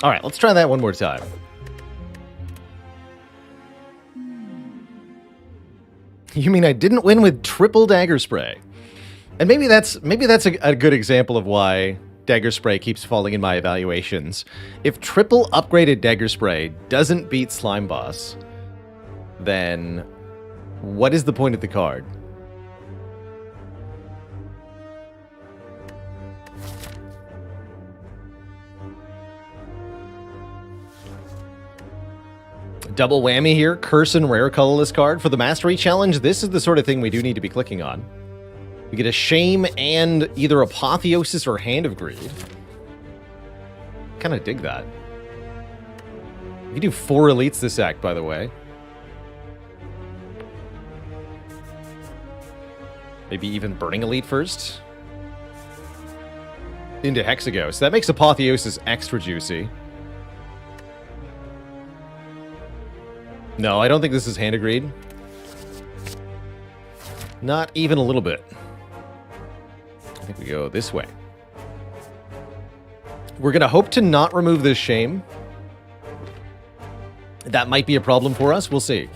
All right, let's try that one more time. You mean I didn't win with triple Dagger Spray? And maybe that's a good example of why Dagger Spray keeps falling in my evaluations. If triple upgraded Dagger Spray doesn't beat Slime Boss, then what is the point of the card? Double whammy here, Curse and Rare Colorless card. For the Mastery Challenge, this is the sort of thing we do need to be clicking on. We get a Shame and either Apotheosis or Hand of Greed. Kind of dig that. You can do 4 elites this act, by the way. Maybe even Burning Elite first. Into Hexaghost. That makes Apotheosis extra juicy. No, I don't think this is Hand of Greed. Not even a little bit. I think we go this way. We're going to hope to not remove this Shame. That might be a problem for us. We'll see.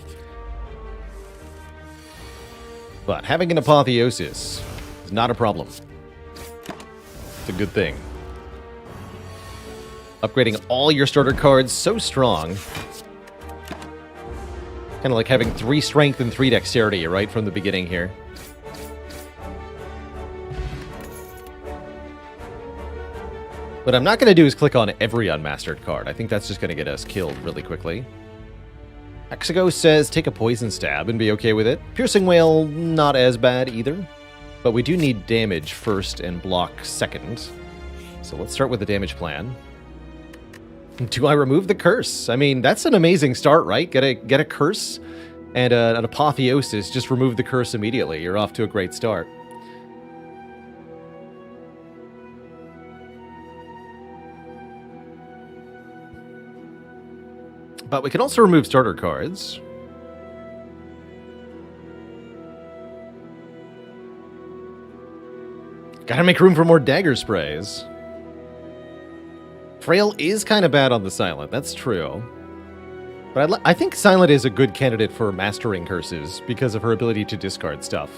But having an Apotheosis is not a problem. It's a good thing. Upgrading all your starter cards so strong. Kind of like having 3 strength and 3 dexterity right from the beginning here. What I'm not going to do is click on every unmastered card. I think that's just going to get us killed really quickly. Hexaghost says take a poison stab and be okay with it. Piercing Wail, not as bad either. But we do need damage first and block second. So let's start with the damage plan. Do I remove the curse? I mean, that's an amazing start, right? Get a curse and an Apotheosis. Just remove the curse immediately. You're off to a great start. But we can also remove starter cards. Gotta make room for more Dagger Sprays. Frail is kind of bad on the Silent, that's true. But I think Silent is a good candidate for mastering curses because of her ability to discard stuff.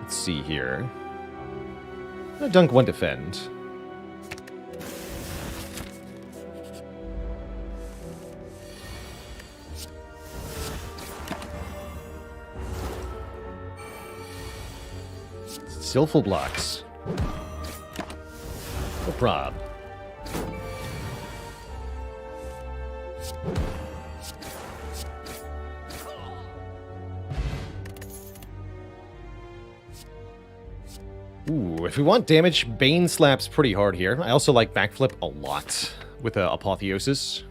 Let's see here. I'm gonna dunk 1 defend. Still full blocks. No prob. Ooh, if we want damage, Bane slaps pretty hard here. I also like Backflip a lot with Apotheosis.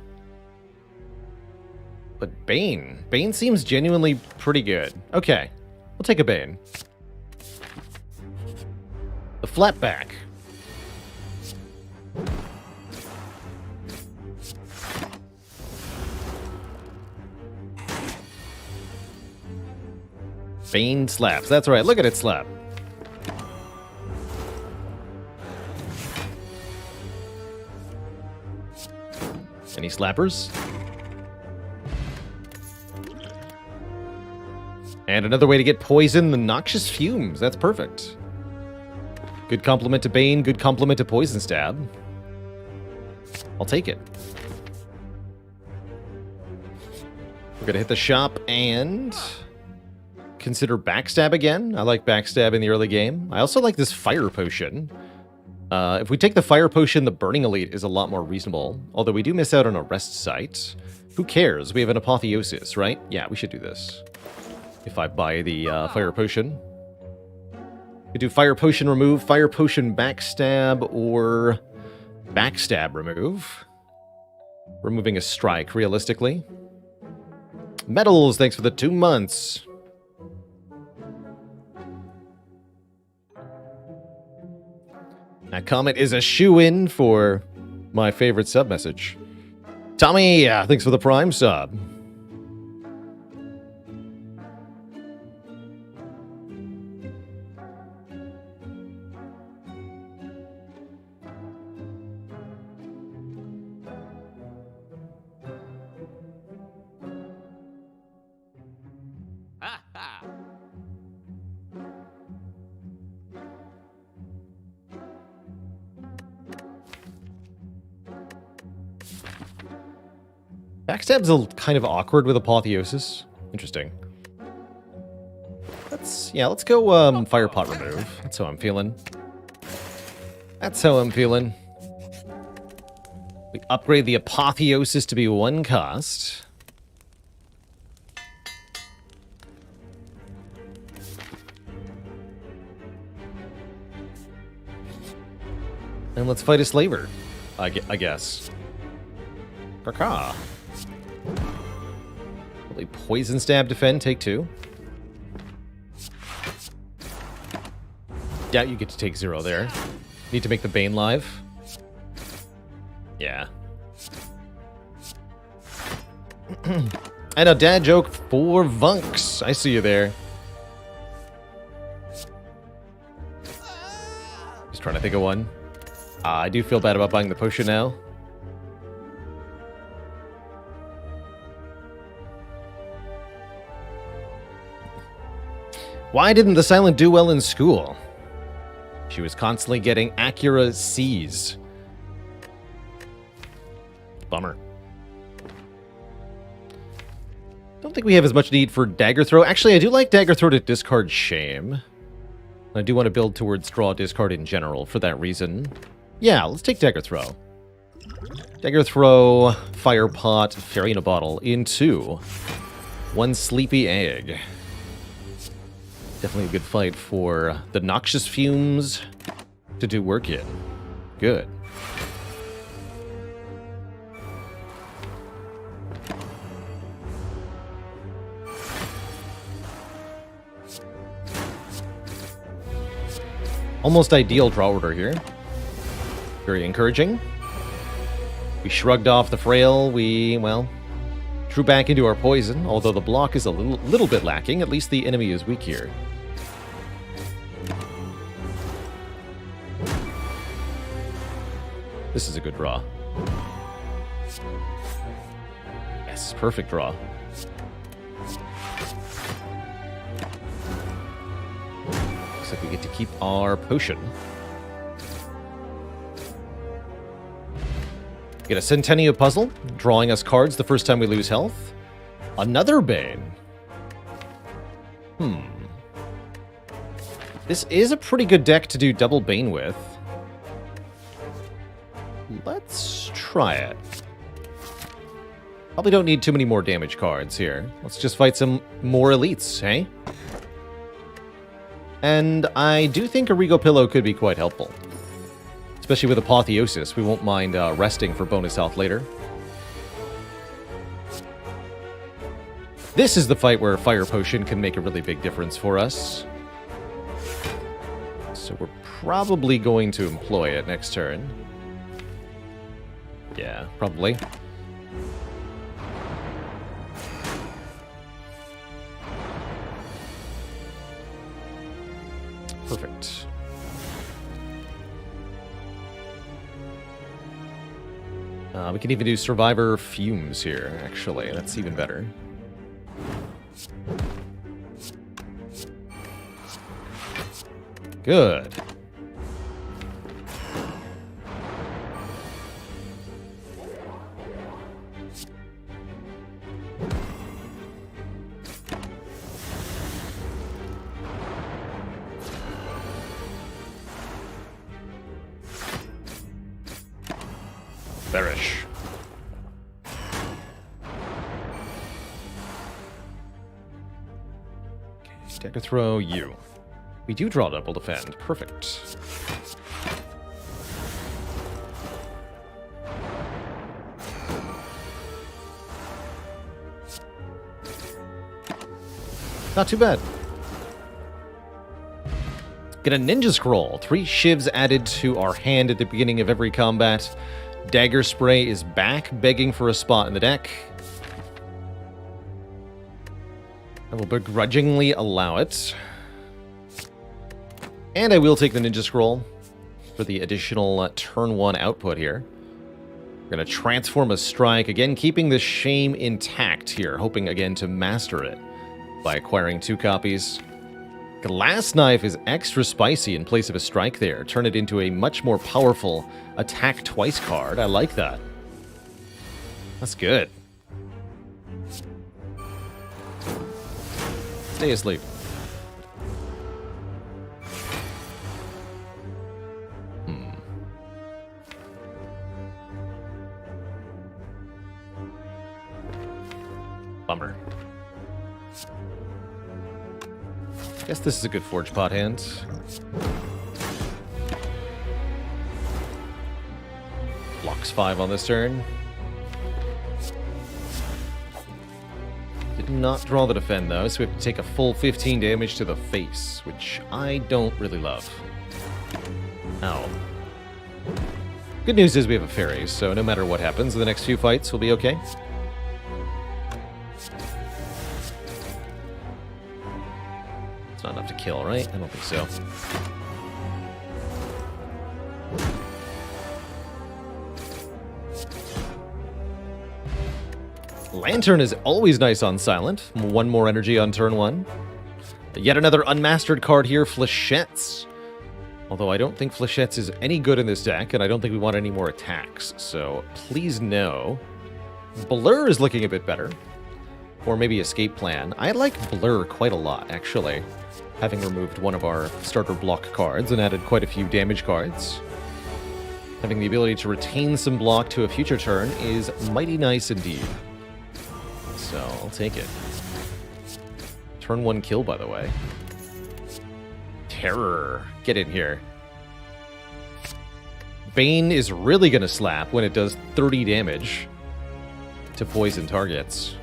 But Bane seems genuinely pretty good. Okay, we'll take a Bane. The Flatback. Bane slaps. That's right. Look at it slap. Any slappers? And another way to get poison, the Noxious Fumes. That's perfect. Good compliment to Bane, good compliment to Poison Stab. I'll take it. We're going to hit the shop and consider Backstab again. I like Backstab in the early game. I also like this Fire Potion. If we take the Fire Potion, the Burning Elite is a lot more reasonable. Although we do miss out on a Rest Site. Who cares? We have an Apotheosis, right? Yeah, we should do this. If I buy the Fire Potion. We do Fire Potion remove, Fire Potion backstab, or backstab remove. Removing a strike, realistically. Metals, thanks for the 2 months. That comment is a shoe-in for my favorite sub message. Tommy, thanks for the Prime sub. Backstab's kind of awkward with Apotheosis. Interesting. Let's go Fire Pot Remove. That's how I'm feeling. That's how I'm feeling. We upgrade the Apotheosis to be 1 cost. And let's fight a slaver, I guess. Caca. Really poison stab defend, take 2. Doubt you get to take 0 there. Need to make the Bane live. Yeah. And a dad joke for Vunks. I see you there. Just trying to think of one. I do feel bad about buying the potion now. Why didn't the Silent do well in school? She was constantly getting Acura C's. Bummer. Don't think we have as much need for Dagger Throw. Actually, I do like Dagger Throw to discard Shame. I do want to build towards draw discard in general for that reason. Yeah, let's take Dagger Throw. Dagger Throw, Fire Pot, Fairy in a Bottle into 1 Sleepy Egg. Definitely a good fight for the Noxious Fumes to do work in. Good. Almost ideal draw order here. Very encouraging. We shrugged off the Frail. We, well, drew back into our poison, although the block is a little bit lacking. At least the enemy is weak here. This is a good draw. Yes, perfect draw. Looks like we get to keep our potion. Get a Centennial Puzzle, drawing us cards the first time we lose health. Another Bane. This is a pretty good deck to do double Bane with. Let's try it. Probably don't need too many more damage cards here. Let's just fight some more elites, hey? And I do think a Rego Pillow could be quite helpful. Especially with Apotheosis, we won't mind resting for bonus health later. This is the fight where Fire Potion can make a really big difference for us. So we're probably going to employ it next turn. Yeah, probably. Perfect. We can even do Survivor Fumes here, actually. That's even better. Good. Perish. Okay, Dagger Throw you. We do draw double defend. Perfect. Not too bad. Get a Ninja Scroll. 3 shivs added to our hand at the beginning of every combat. Dagger Spray is back, begging for a spot in the deck. I will begrudgingly allow it. And I will take the Ninja Scroll for the additional turn 1 output here. We're going to transform a strike, again keeping the shame intact here, hoping again to master it by acquiring 2 copies. Glass Knife is extra spicy in place of a strike there. Turn it into a much more powerful attack twice card. I like that. That's good. Stay asleep. Bummer. Guess this is a good Forge Pot hand. Blocks 5 on this turn. Did not draw the defend though, so we have to take a full 15 damage to the face, which I don't really love. Ow. Good news is we have a fairy, so no matter what happens, the next few fights will be okay. It's not enough to kill, right? I don't think so. Lantern is always nice on silent. 1 more energy on turn 1. Yet another unmastered card here, Flechettes. Although I don't think Flechettes is any good in this deck, and I don't think we want any more attacks. So please no. Blur is looking a bit better. Or maybe Escape Plan. I like Blur quite a lot, actually. Having removed one of our starter block cards and added quite a few damage cards. Having the ability to retain some block to a future turn is mighty nice indeed. So, I'll take it. Turn 1 kill, by the way. Terror. Get in here. Bane is really going to slap when it does 30 damage to poison targets.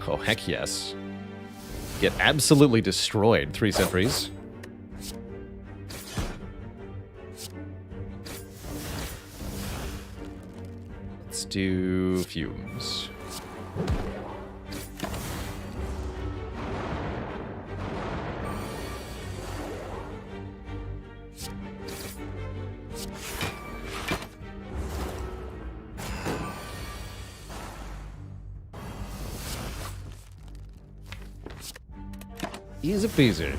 Oh, heck yes. Get absolutely destroyed, 3 sentries. Let's do fumes. Easy peasy.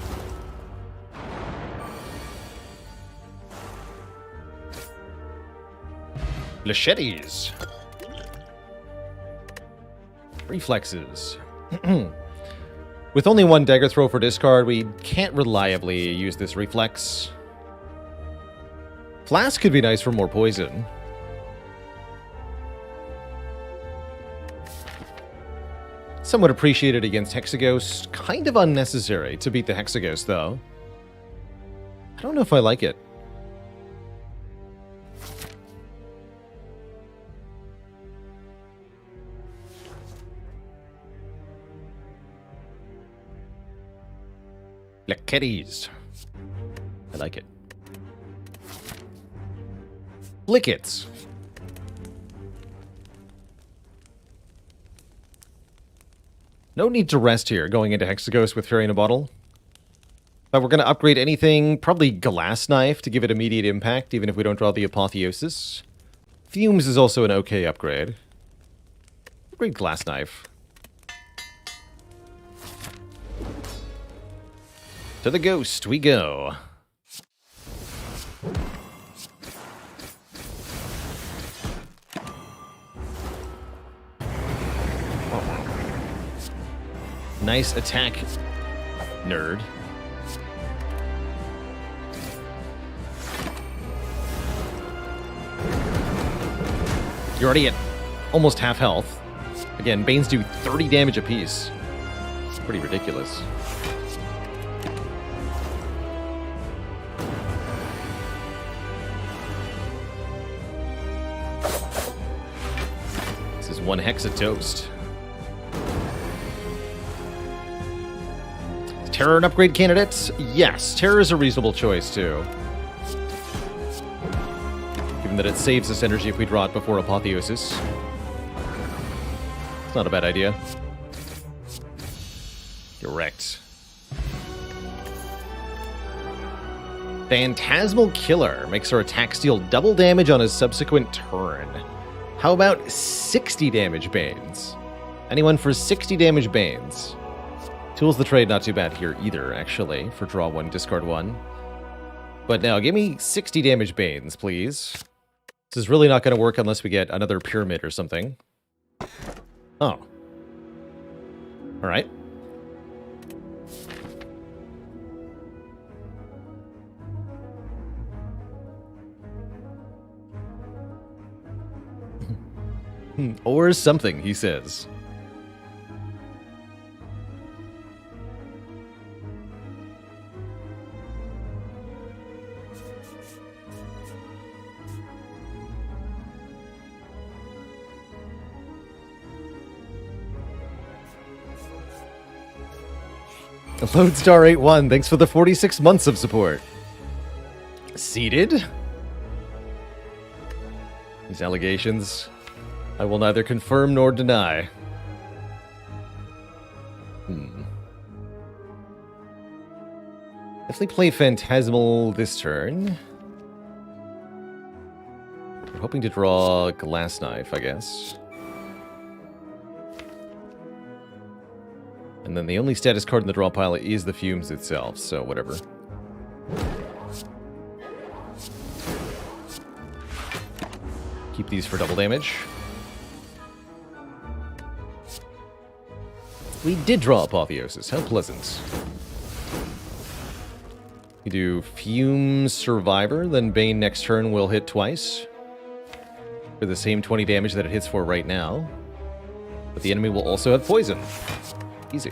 Flechettes. Reflexes. With only 1 dagger throw for discard, we can't reliably use this reflex. Flask could be nice for more poison. Somewhat appreciated against Hexaghost. Kind of unnecessary to beat the Hexaghost, though. I don't know if I like it. Flechettes. I like it. Flickets. No need to rest here going into Hexaghost with Fairy in a Bottle. But we're going to upgrade anything, probably Glass Knife to give it immediate impact, even if we don't draw the Apotheosis. Fumes is also an okay upgrade. Upgrade Glass Knife. To the Ghost we go. Nice attack, nerd. You're already at almost half health. Again, Banes do 30 damage apiece. It's pretty ridiculous. This is 1 Hexa toast. Terror an upgrade candidate? Yes, Terror is a reasonable choice, too. Given that it saves us energy if we draw it before Apotheosis. It's not a bad idea. Correct. Phantasmal Killer makes our attacks deal double damage on his subsequent turn. How about 60 damage Banes? Anyone for 60 damage Banes? Tools the trade, not too bad here either, actually, for draw 1, discard 1. But now, give me 60 damage Banes, please. This is really not going to work unless we get another Pyramid or something. Oh. Alright. Or something, he says. Lodestar 81, thanks for the 46 months of support. Seated? These allegations, I will neither confirm nor deny. Definitely play Phantasmal this turn. We're hoping to draw Glass Knife, I guess. And then the only status card in the draw pile is the Fumes itself, so whatever. Keep these for double damage. We did draw Apotheosis, how pleasant. You do Fume Survivor, then Bane next turn will hit twice. For the same 20 damage that it hits for right now. But the enemy will also have Poison. Easy.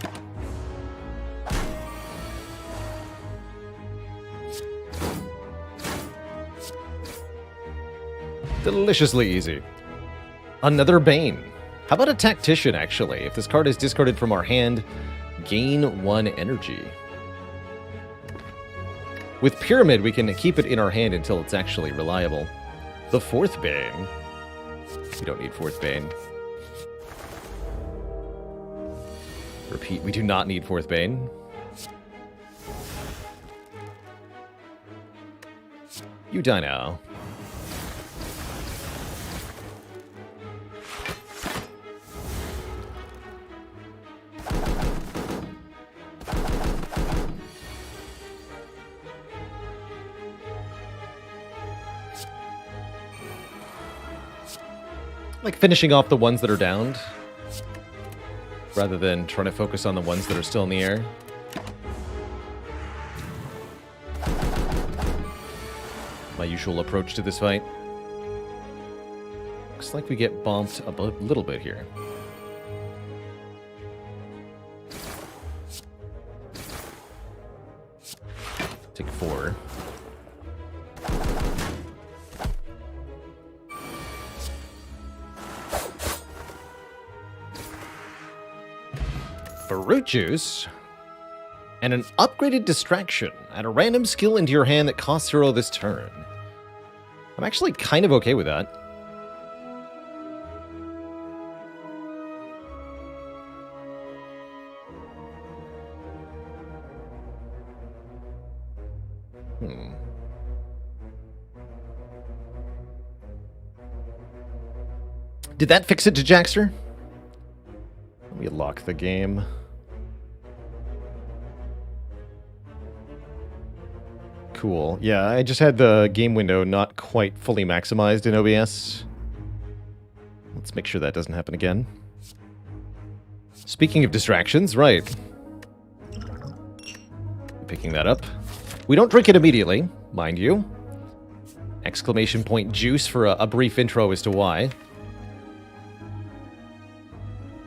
Deliciously easy. Another Bane. How about a Tactician, actually? If this card is discarded from our hand, gain 1 energy. With Pyramid, we can keep it in our hand until it's actually reliable. The 4th Bane. We don't need 4th Bane. Repeat, we do not need 4th Bane. You die now. Like finishing off the ones that are downed, rather than trying to focus on the ones that are still in the air. My usual approach to this fight. Looks like we get bumped a little bit here. Take 4. Fruit Juice, and an upgraded Distraction. Add a random skill into your hand that costs 0 this turn. I'm actually kind of okay with that. Did that fix it to Jackster? Let me lock the game. Cool. Yeah, I just had the game window not quite fully maximized in OBS. Let's make sure that doesn't happen again. Speaking of distractions, right. Picking that up. We don't drink it immediately, mind you. Exclamation point juice for a brief intro as to why.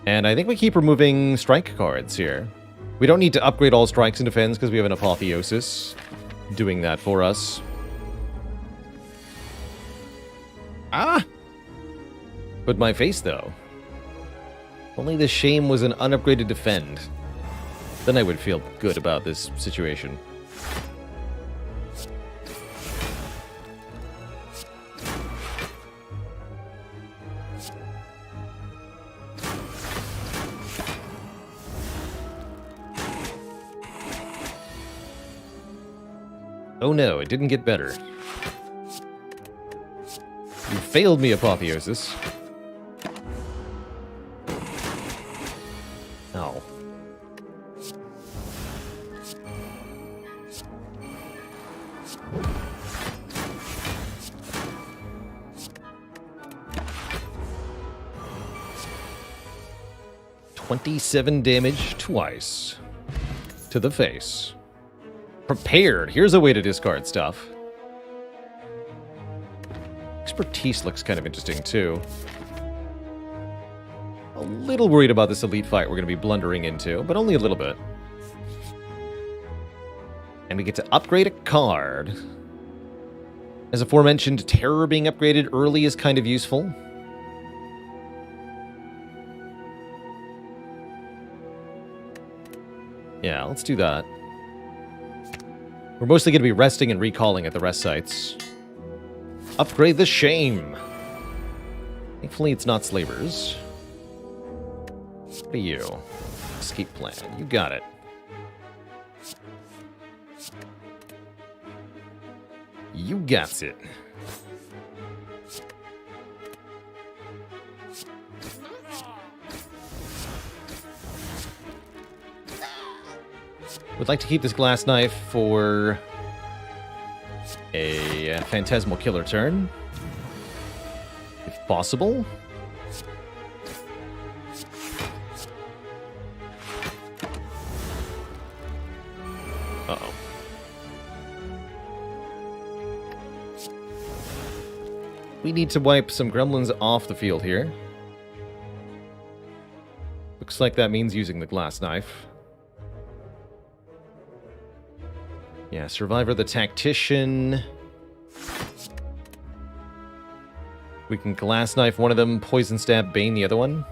And I think we keep removing strike cards here. We don't need to upgrade all strikes and defends because we have an Apotheosis doing that for us. Ah! But my face, though. Only the shame was an unupgraded defend. Then I would feel good about this situation. Oh no, it didn't get better. You failed me, Apotheosis. Ow. 27 damage twice. To the face. Prepared. Here's a way to discard stuff. Expertise looks kind of interesting, too. A little worried about this elite fight we're going to be blundering into, but only a little bit. And we get to upgrade a card. As aforementioned, Terror being upgraded early is kind of useful. Yeah, let's do that. We're mostly going to be resting and recalling at the rest sites. Upgrade the Shame. Thankfully, it's not Slavers. What are you? Escape plan. You got it. You got it. Would like to keep this glass knife for a Phantasmal Killer turn, if possible. Uh-oh. We need to wipe some gremlins off the field here. Looks like that means using the glass knife. Yeah, Survivor the Tactician. We can glass knife one of them, poison stab Bane the other one.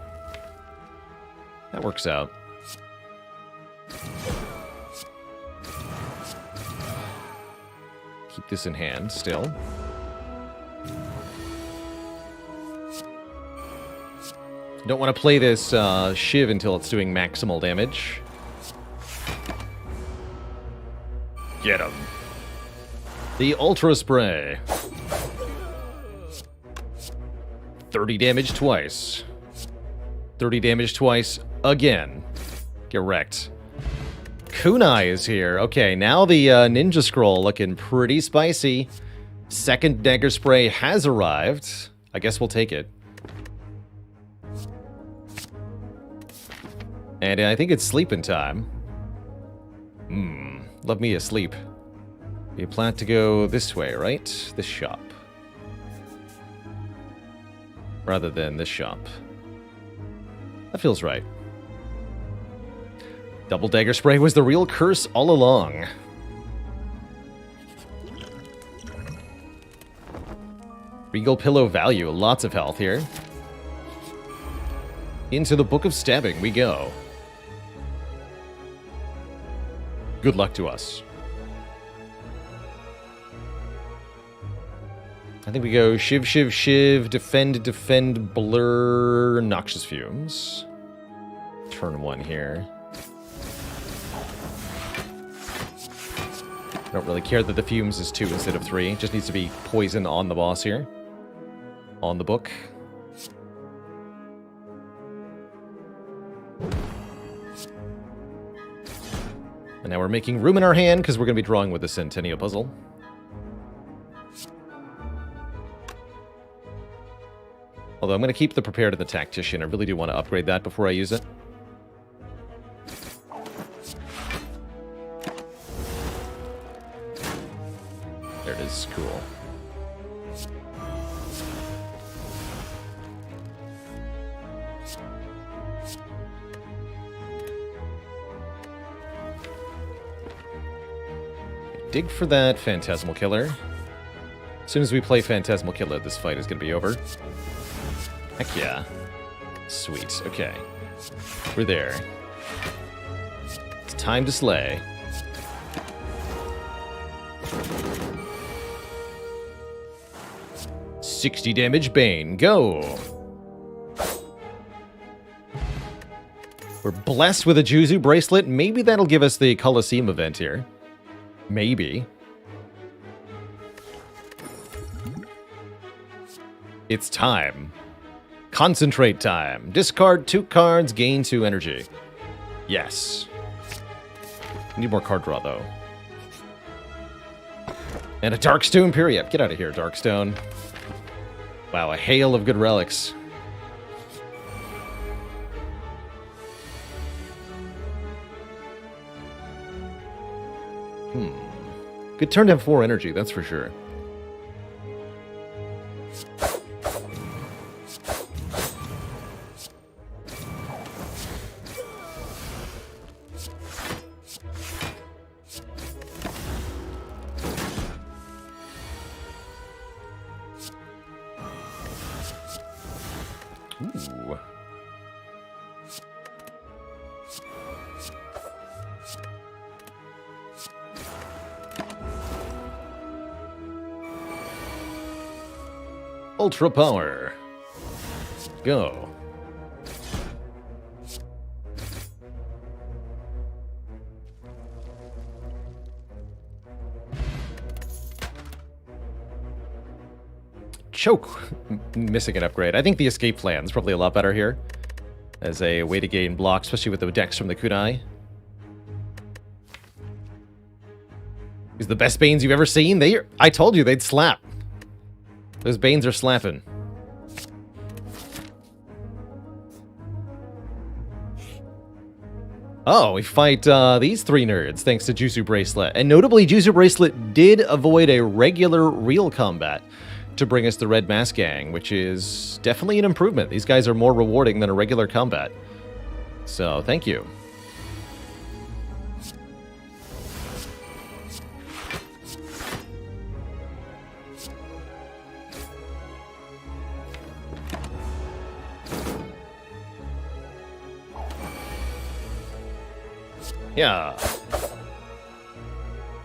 That works out. Keep this in hand still. Don't want to play this Shiv until it's doing maximal damage. Get him. The Ultra Spray. 30 damage twice. 30 damage twice again. Get wrecked. Kunai is here. Okay, now the Ninja Scroll looking pretty spicy. Second Dagger Spray has arrived. I guess we'll take it. And I think it's sleeping time. Love me asleep. You plan to go this way, right? This shop. Rather than this shop. That feels right. Double Dagger Spray was the real curse all along. Regal Pillow value, lots of health here. Into the Book of Stabbing we go. Good luck to us. I think we go Shiv, Shiv, Shiv, Defend, Defend, Blur, Noxious Fumes. Turn one here. I don't really care that the Fumes is 2 instead of 3. It just needs to be poison on the boss here. On the book. And now we're making room in our hand because we're going to be drawing with the Centennial Puzzle. Although I'm going to keep the Prepared and the Tactician. I really do want to upgrade that before I use it. There it is. Cool. Dig for that Phantasmal Killer. As soon as we play Phantasmal Killer, this fight is going to be over. Heck yeah. Sweet. Okay. We're there. It's time to slay. $60 damage Bane. Go! We're blessed with a Juzu bracelet. Maybe that'll give us the Colosseum event here. Maybe. It's time. Concentrate time. Discard 2 cards, gain 2 energy. Yes. Need more card draw, though. And a Darkstone period. Get out of here, Darkstone. Wow, a hail of good relics. Good turn to have 4 energy, that's for sure. Ooh. Ultra power. Go. Choke. Missing an upgrade. I think the escape plan is probably a lot better here as a way to gain block, especially with the dex from the kunai. These are the best Banes you've ever seen. I told you they'd slap. Those Banes are slapping. Oh, we fight these 3 nerds thanks to Juzu Bracelet. And notably, Juzu Bracelet did avoid a regular real combat to bring us the Red Mask Gang, which is definitely an improvement. These guys are more rewarding than a regular combat. So, thank you. Yeah.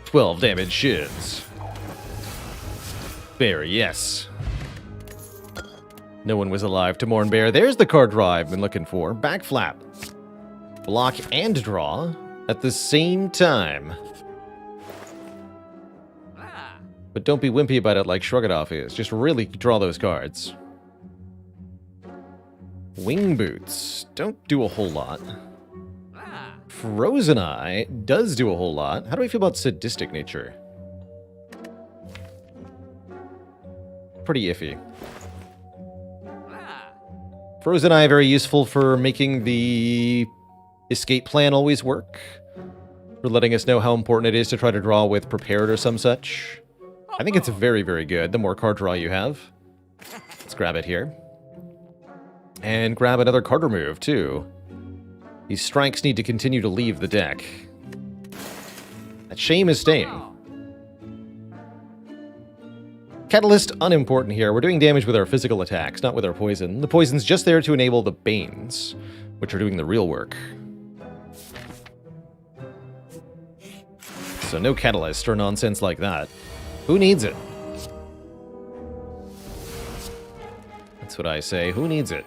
12 damage shids. Bear, yes. No one was alive to mourn Bear. There's the card draw I've been looking for. Backflap. Block and draw at the same time. But don't be wimpy about it like Shrug It Off is. Just really draw those cards. Wing Boots. Don't do a whole lot. Frozen Eye does do a whole lot. How do we feel about Sadistic Nature? Pretty iffy. Frozen Eye, very useful for making the escape plan always work. For letting us know how important it is to try to draw with Prepared or some such. I think it's very, very good, the more card draw you have. Let's grab it here. And grab another card remove, too. These strikes need to continue to leave the deck. That shame is staying. Catalyst, unimportant here. We're doing damage with our physical attacks, not with our poison. The poison's just there to enable the Banes, which are doing the real work. So no Catalyst or nonsense like that. Who needs it? That's what I say. Who needs it?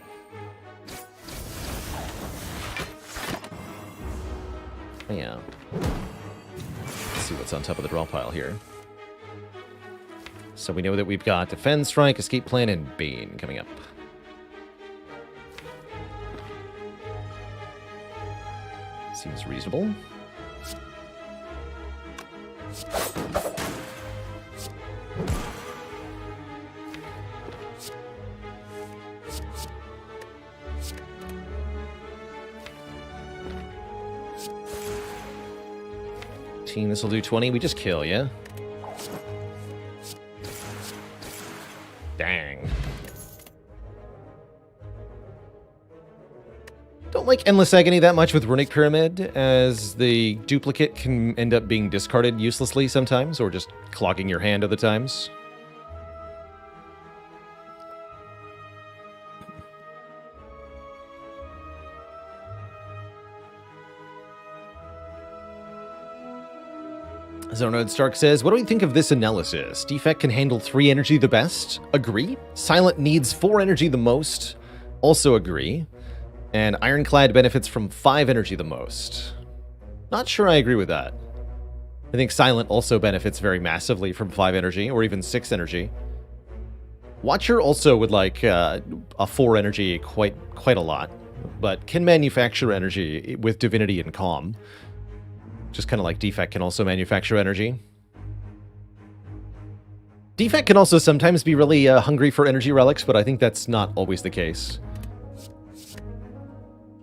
Yeah. Let's see what's on top of the draw pile here. So we know that we've got Defend, Strike, Escape Plan, and Bane coming up. Seems reasonable. This will do 20. We just kill, yeah? Dang. Don't like Endless Agony that much with Runic Pyramid, as the duplicate can end up being discarded uselessly sometimes, or just clogging your hand other times. Zonod Stark says, what do we think of this analysis? Defect can handle 3 energy the best? Agree. Silent needs 4 energy the most? Also agree. And Ironclad benefits from 5 energy the most. Not sure I agree with that. I think Silent also benefits very massively from 5 energy, or even 6 energy. Watcher also would like a 4 energy quite a lot, but can manufacture energy with Divinity and Calm. Just kind of like Defect can also manufacture energy. Defect can also sometimes be really hungry for energy relics, but I think that's not always the case.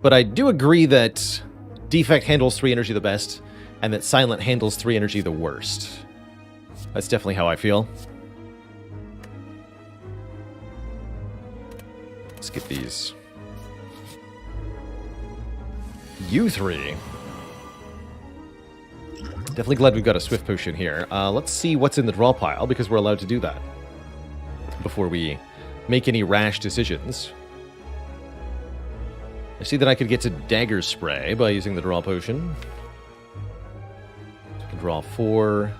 But I do agree that Defect handles 3 energy the best, and that Silent handles 3 energy the worst. That's definitely how I feel. Let's get these. You three. Definitely glad we've got a Swift Potion here. Let's see what's in the draw pile, because we're allowed to do that before we make any rash decisions. I see that I could get to Dagger Spray by using the draw potion. So I can draw 4,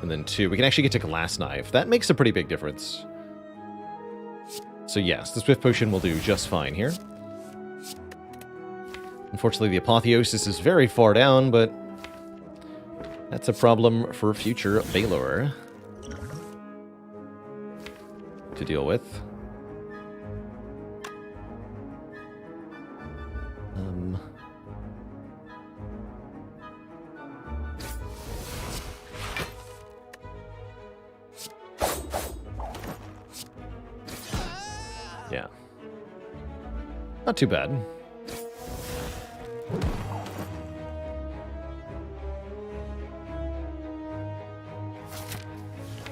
and then 2. We can actually get to Glass Knife. That makes a pretty big difference. So yes, the Swift Potion will do just fine here. Unfortunately, the Apotheosis is very far down, but that's a problem for future Baylor to deal with. Yeah. Not too bad.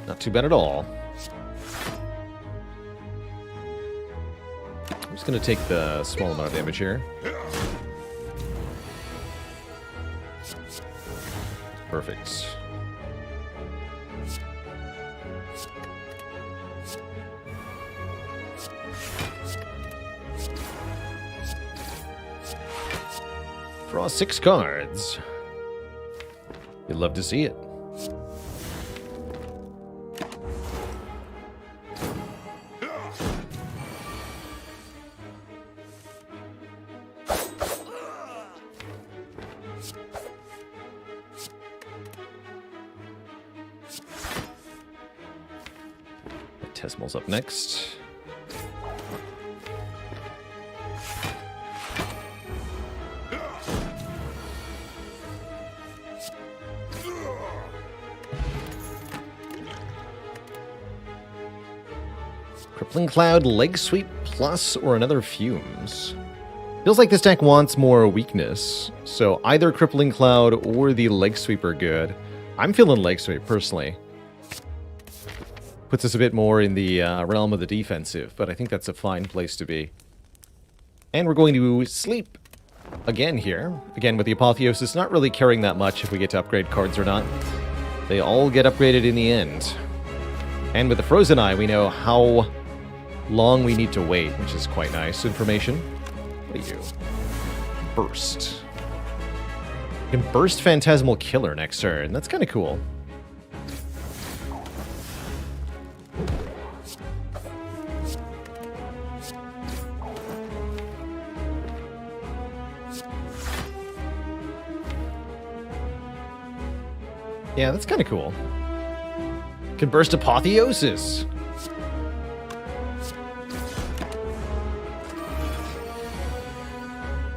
Not too bad at all. I'm just going to take the small amount of damage here. Perfect. Draw 6 cards. You'd love to see it. Phantasmal's up next. Crippling Cloud, Leg Sweep Plus, or another Fumes. Feels like this deck wants more weakness, so either Crippling Cloud or the Leg Sweep are good. I'm feeling Leg Sweep, personally. Puts us a bit more in the realm of the defensive, but I think that's a fine place to be. And we're going to sleep again here. Again, with the Apotheosis, not really caring that much if we get to upgrade cards or not. They all get upgraded in the end. And with the Frozen Eye, we know how long we need to wait, which is quite nice information. What are you? Burst. You can burst Phantasmal Killer next turn. That's kind of cool. Yeah, that's kind of cool. Can burst Apotheosis.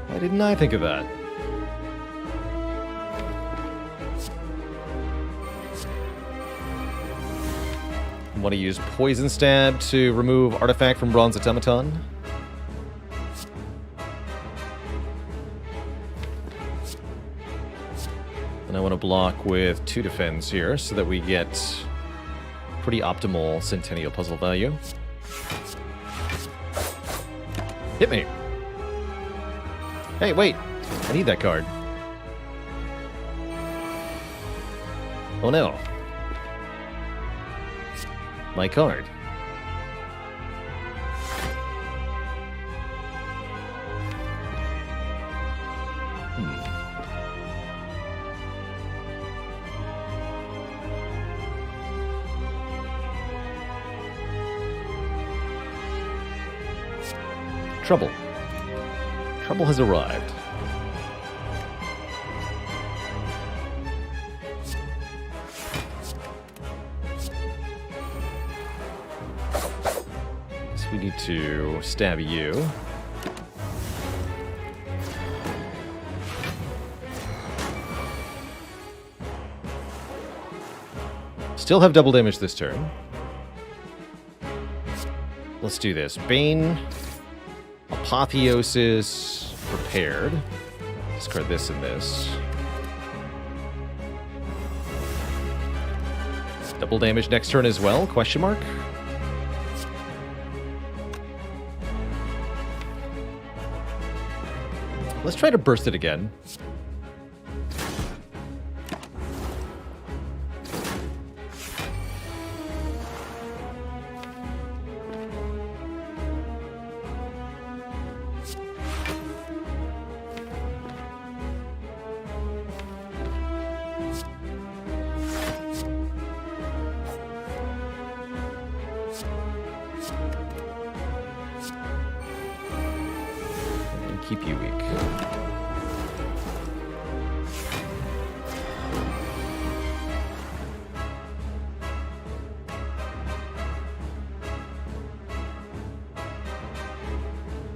Why didn't I think of that? Want to use Poison Stab to remove Artifact from Bronze Automaton. And I want to block with 2 defense here so that we get pretty optimal Centennial Puzzle value. Hit me! Hey, wait! I need that card. Oh no. My card. Trouble. Trouble has arrived. So we need to stab you. Still have double damage this turn. Let's do this. Bane, Apotheosis, prepared. Discard this and this. Double damage next turn as well? Question mark? Let's try to burst it again. Keep you weak.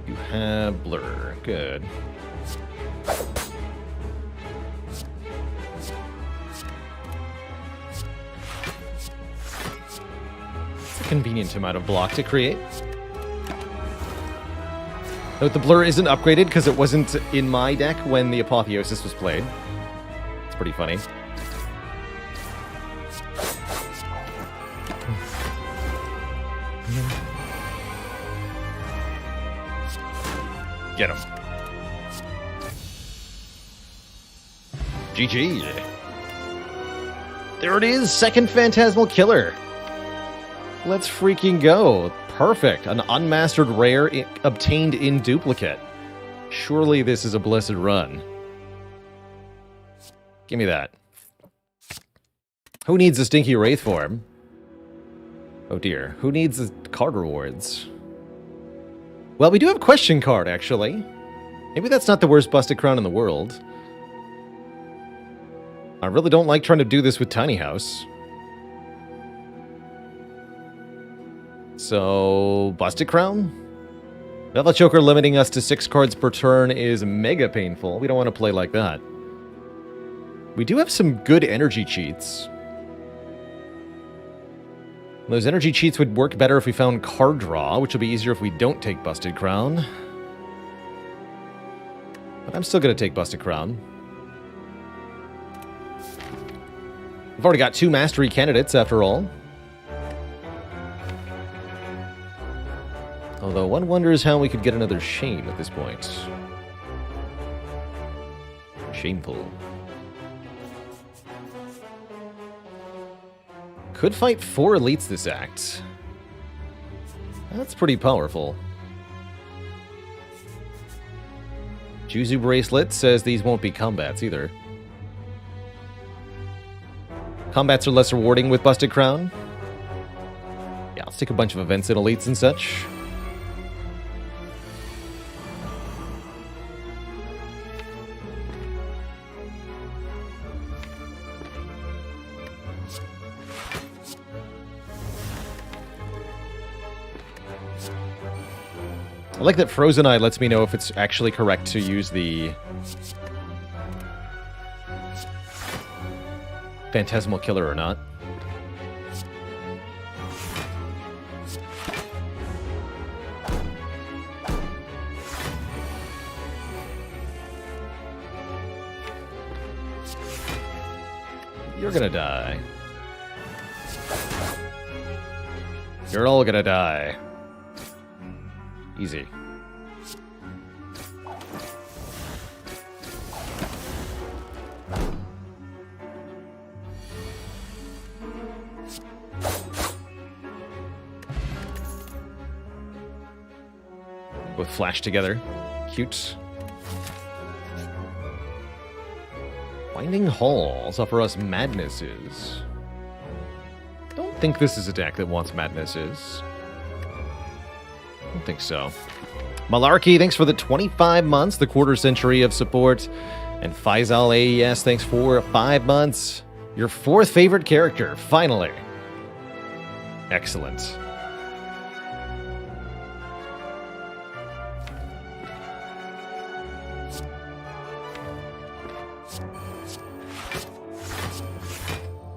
You have blur. Good. It's a convenient amount of block to create. Note the blur isn't upgraded because it wasn't in my deck when the Apotheosis was played. It's pretty funny. Get him. GG. There it is, second Phantasmal Killer. Let's freaking go. Perfect. An unmastered rare obtained in duplicate. Surely this is a blessed run. Give me that. Who needs a stinky wraith form? Oh dear. Who needs the card rewards? Well, we do have a question card, actually. Maybe that's not the worst busted crown in the world. I really don't like trying to do this with Tiny House. So, Busted Crown? Velvet Choker limiting us to 6 cards per turn is mega painful. We don't want to play like that. We do have some good energy cheats. Those energy cheats would work better if we found card draw, which will be easier if we don't take Busted Crown. But I'm still going to take Busted Crown. We've already got 2 Mastery candidates, after all. Although one wonders how we could get another Shame at this point. Shameful. Could fight 4 elites this act. That's pretty powerful. Juzu Bracelet says these won't be combats either. Combats are less rewarding with Busted Crown. Yeah, let's take a bunch of events and elites and such. I like that Frozen Eye lets me know if it's actually correct to use the Phantasmal Killer or not. You're gonna die. You're all gonna die. Easy. Both flash together. Cute. Winding Halls offer us Madnesses. Don't think this is a deck that wants Madnesses. I don't think so. Malarkey, thanks for the 25 months, the quarter century of support. And Faisal AES, thanks for 5 months. Your 4th favorite character, finally. Excellent.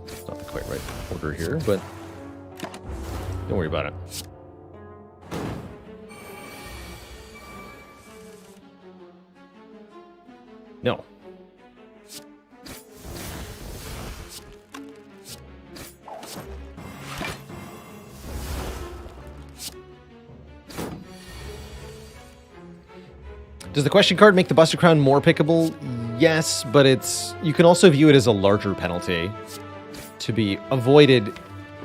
It's not the quite right order here, but don't worry about it. No. Does the question card make the Buster Crown more pickable? Yes, but you can also view it as a larger penalty to be avoided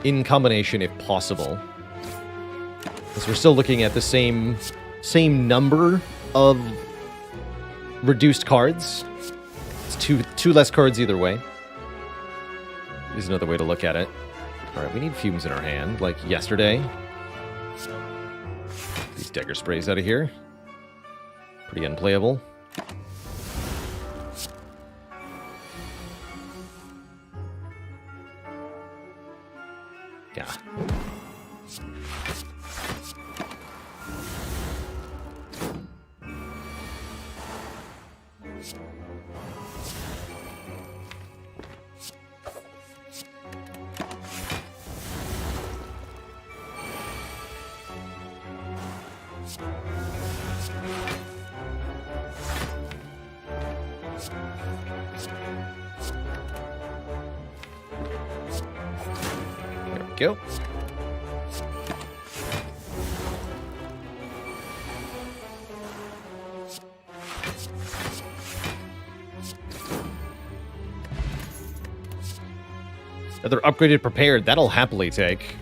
in combination if possible. Because we're still looking at the same number of reduced cards. It's two less cards either way. Is another way to look at it. Alright, we need fumes in our hand, like yesterday. These Dagger Sprays out of here. Pretty unplayable. Yeah. Go. Another upgraded prepared, that'll happily take.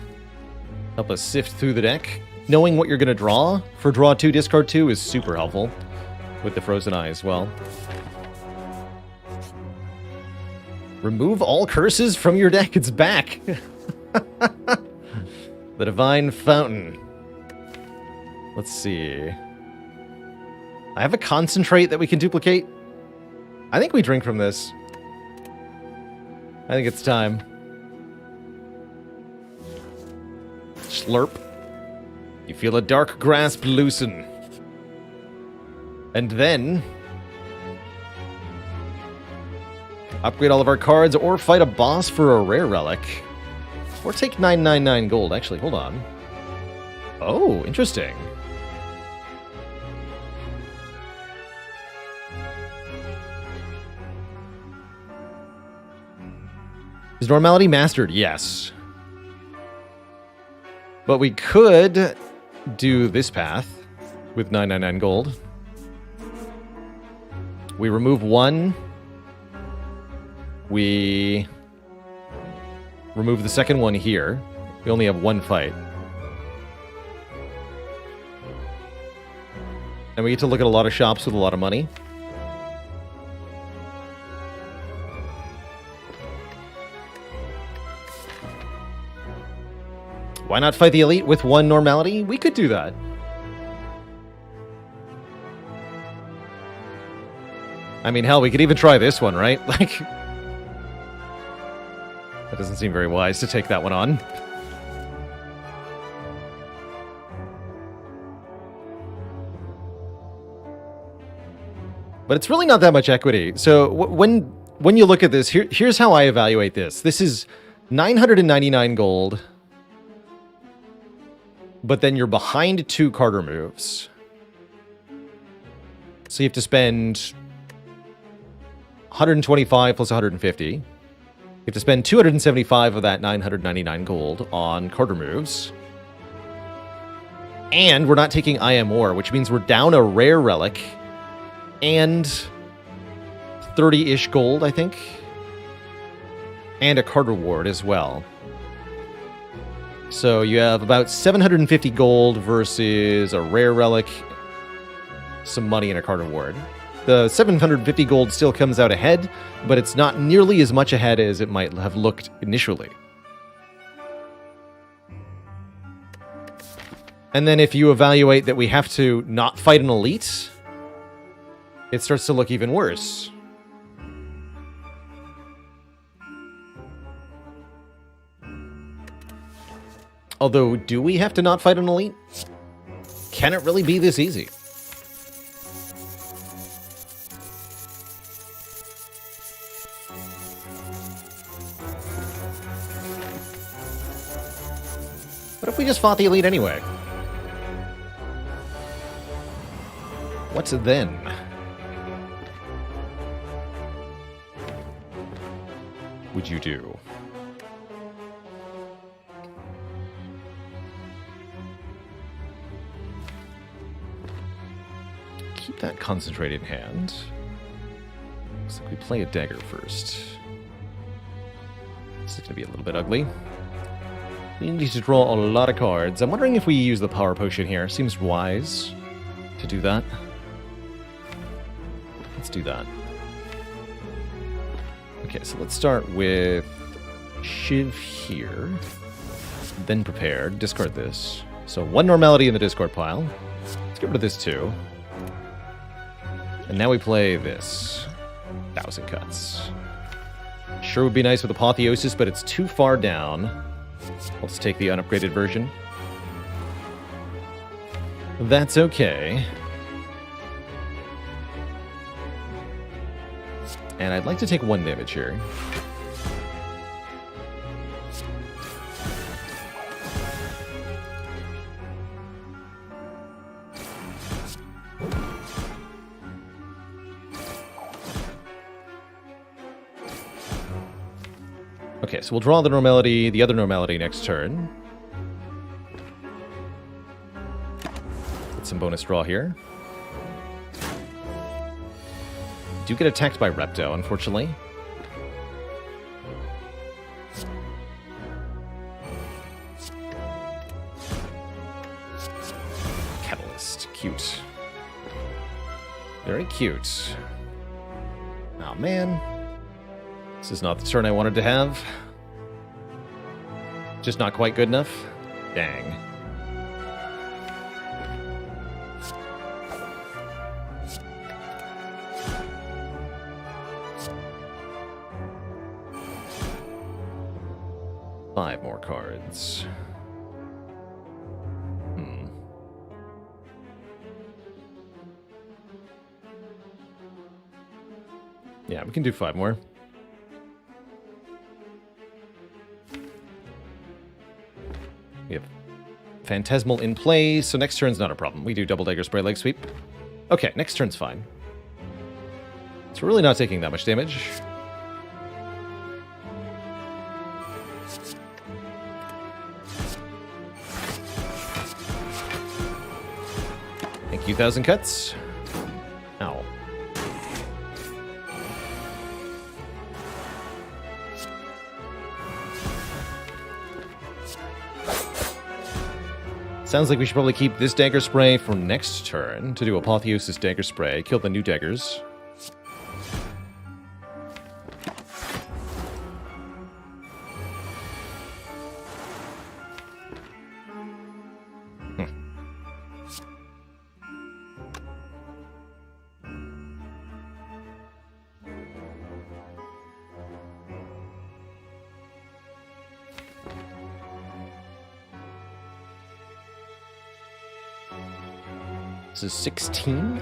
Help us sift through the deck. Knowing what you're going to draw for draw 2, discard 2 is super helpful with the Frozen Eye as well. Remove all curses from your deck. It's back. The Divine Fountain. Let's see. I have a concentrate that we can duplicate. I think we drink from this. I think it's time. Slurp. You feel a dark grasp loosen. And then upgrade all of our cards or fight a boss for a rare relic. Or take 999 gold. Actually, hold on. Oh, interesting. Is normality mastered? Yes. But we could do this path with 999 gold. We remove one. We remove the second one here. We only have one fight. And we get to look at a lot of shops with a lot of money. Why not fight the elite with one normality? We could do that. I mean, hell, we could even try this one, right? Like, that doesn't seem very wise to take that one on. But it's really not that much equity. So when you look at this, here's how I evaluate this. This is 999 gold. But then you're behind 2 card removes. So you have to spend 125 plus 150. You have to spend 275 of that 999 gold on card removes. And we're not taking IM War, which means we're down a rare relic and 30-ish gold, I think. And a card reward as well. So you have about 750 gold versus a rare relic, some money, and a card reward. The 750 gold still comes out ahead, but it's not nearly as much ahead as it might have looked initially. And then if you evaluate that we have to not fight an elite, it starts to look even worse. Although, do we have to not fight an elite? Can it really be this easy? What if we just fought the elite anyway? What's then? Would you do? keep that concentrated in hand. Looks like we play a dagger first. This is going to be a little bit ugly. We need to draw a lot of cards. I'm wondering if we use the power potion here. Seems wise to do that. Let's do that. Okay, so let's start with Shiv here. Then prepare. Discard this. So 1 normality in the discard pile. Let's get rid of this too. And now we play this. 1,000 cuts. Sure would be nice with Apotheosis, but it's too far down. Let's take the unupgraded version. That's okay. And I'd like to take 1 damage here. Okay, so we'll draw the normality, the other normality next turn. Get some bonus draw here. Do get attacked by Repto, unfortunately. Catalyst, cute. Very cute. Oh man. This is not the turn I wanted to have. Just not quite good enough. Dang. Five more cards. Yeah, we can do 5 more. We have Phantasmal in play, so next turn's not a problem. We do double Dagger Spray leg sweep. Okay, next turn's fine. So we're really not taking that much damage. Thank you, 1,000 cuts. Ow. Sounds like we should probably keep this Dagger Spray for next turn to do Apotheosis Dagger Spray. Kill the new daggers. This is 16.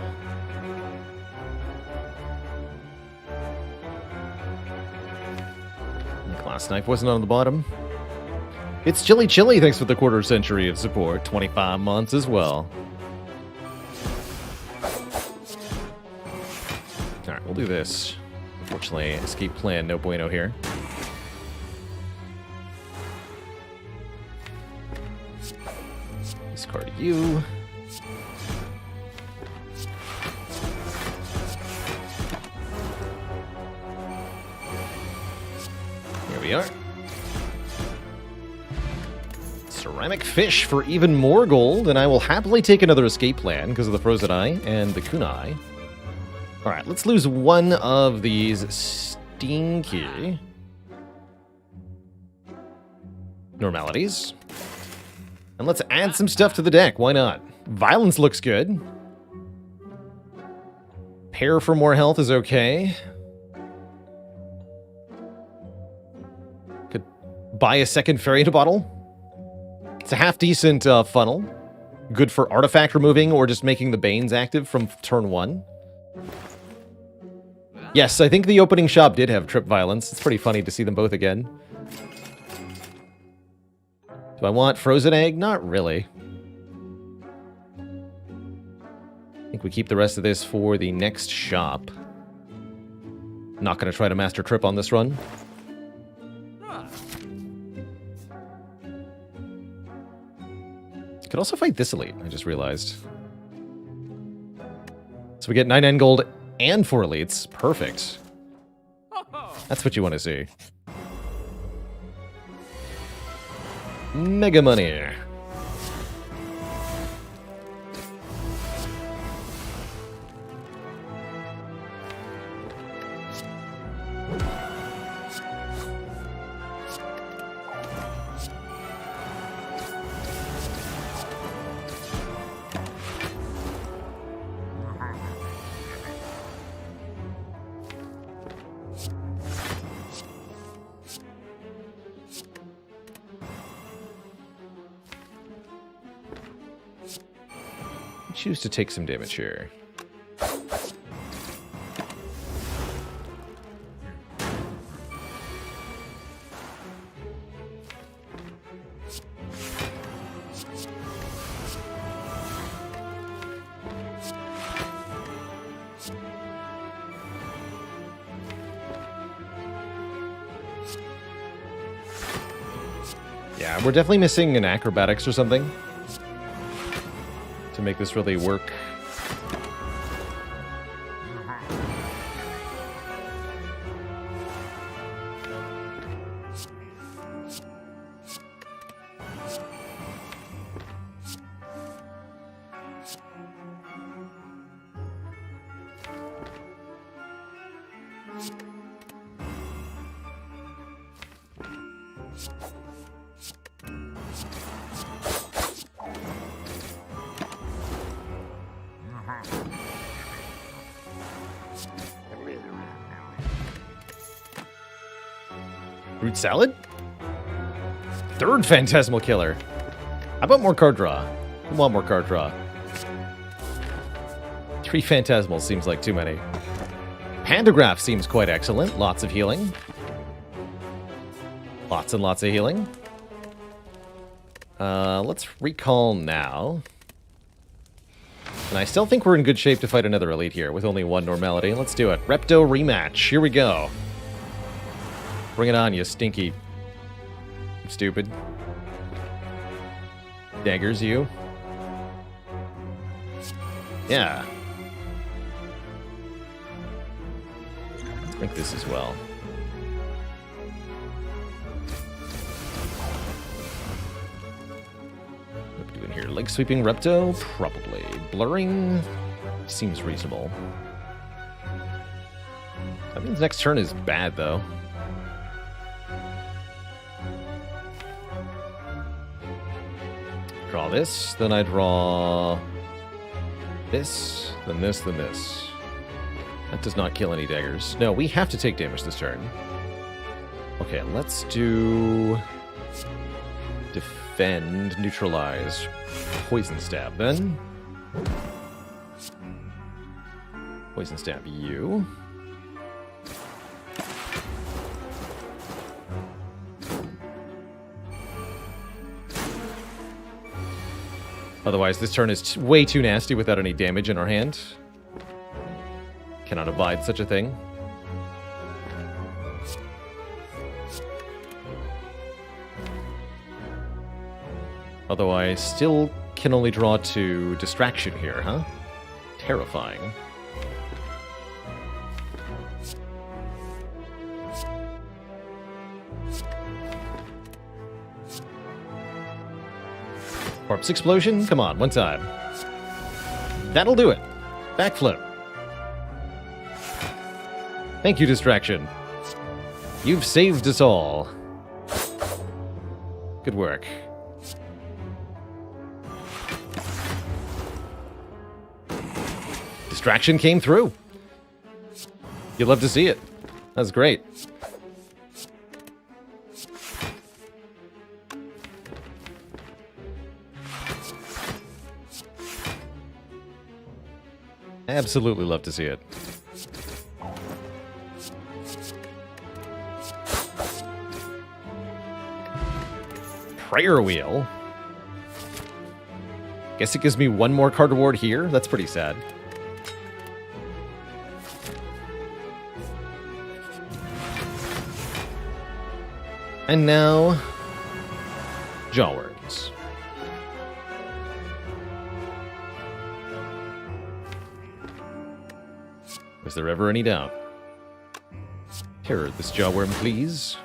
The Glass Knife wasn't on the bottom. It's Chilly Chilly, thanks for the quarter century of support. 25 months as well. Alright, we'll do this. Unfortunately, escape plan, no bueno here. Discard you. We are. Ceramic Fish for even more gold, and I will happily take another escape plan because of the Frozen Eye and the Kunai. Alright, let's lose one of these stinky normalities. And let's add some stuff to the deck, why not? Violence looks good. Pair for more health is okay. Buy a second fairy in a bottle. It's a half-decent funnel. Good for artifact removing or just making the Banes active from turn 1. Yes, I think the opening shop did have Trip Violence. It's pretty funny to see them both again. Do I want Frozen Egg? Not really. I think we keep the rest of this for the next shop. Not going to try to master Trip on this run. Could also fight this elite, I just realized. So we get 99 gold and 4 elites. Perfect. That's what you want to see. Mega money. Choose to take some damage here. Yeah, we're definitely missing an acrobatics or something to make this really work. Fruit salad? Third Phantasmal Killer. How about more card draw? I want more card draw. 3 Phantasmals seems like too many. Pandagraph seems quite excellent. Lots of healing. Lots and lots of healing. Let's recall now. And I still think we're in good shape to fight another elite here with only 1 normality. Let's do it. Repto rematch. Here we go. Bring it on, you stinky. Stupid. Daggers, you. Yeah. Drink this as well. What are we doing here? Leg sweeping Repto? Probably. Blurring? Seems reasonable. I think the next turn is bad, though. Draw this, then I draw this, then this, then this. That does not kill any daggers. No, we have to take damage this turn. Okay, let's do defend, neutralize, poison stab then. Poison stab you. Otherwise, this turn is way too nasty without any damage in our hand. Cannot abide such a thing. Although I still can only draw to distraction here, huh? Terrifying. Corpse explosion? Come on, one time. That'll do it. Backflip. Thank you, distraction. You've saved us all. Good work. Distraction came through. You'd love to see it. That's great. Absolutely love to see it. Prayer Wheel. Guess it gives me 1 more card reward here. That's pretty sad. And now, Jawworms. Was there ever any doubt? Terror this jawworm, please.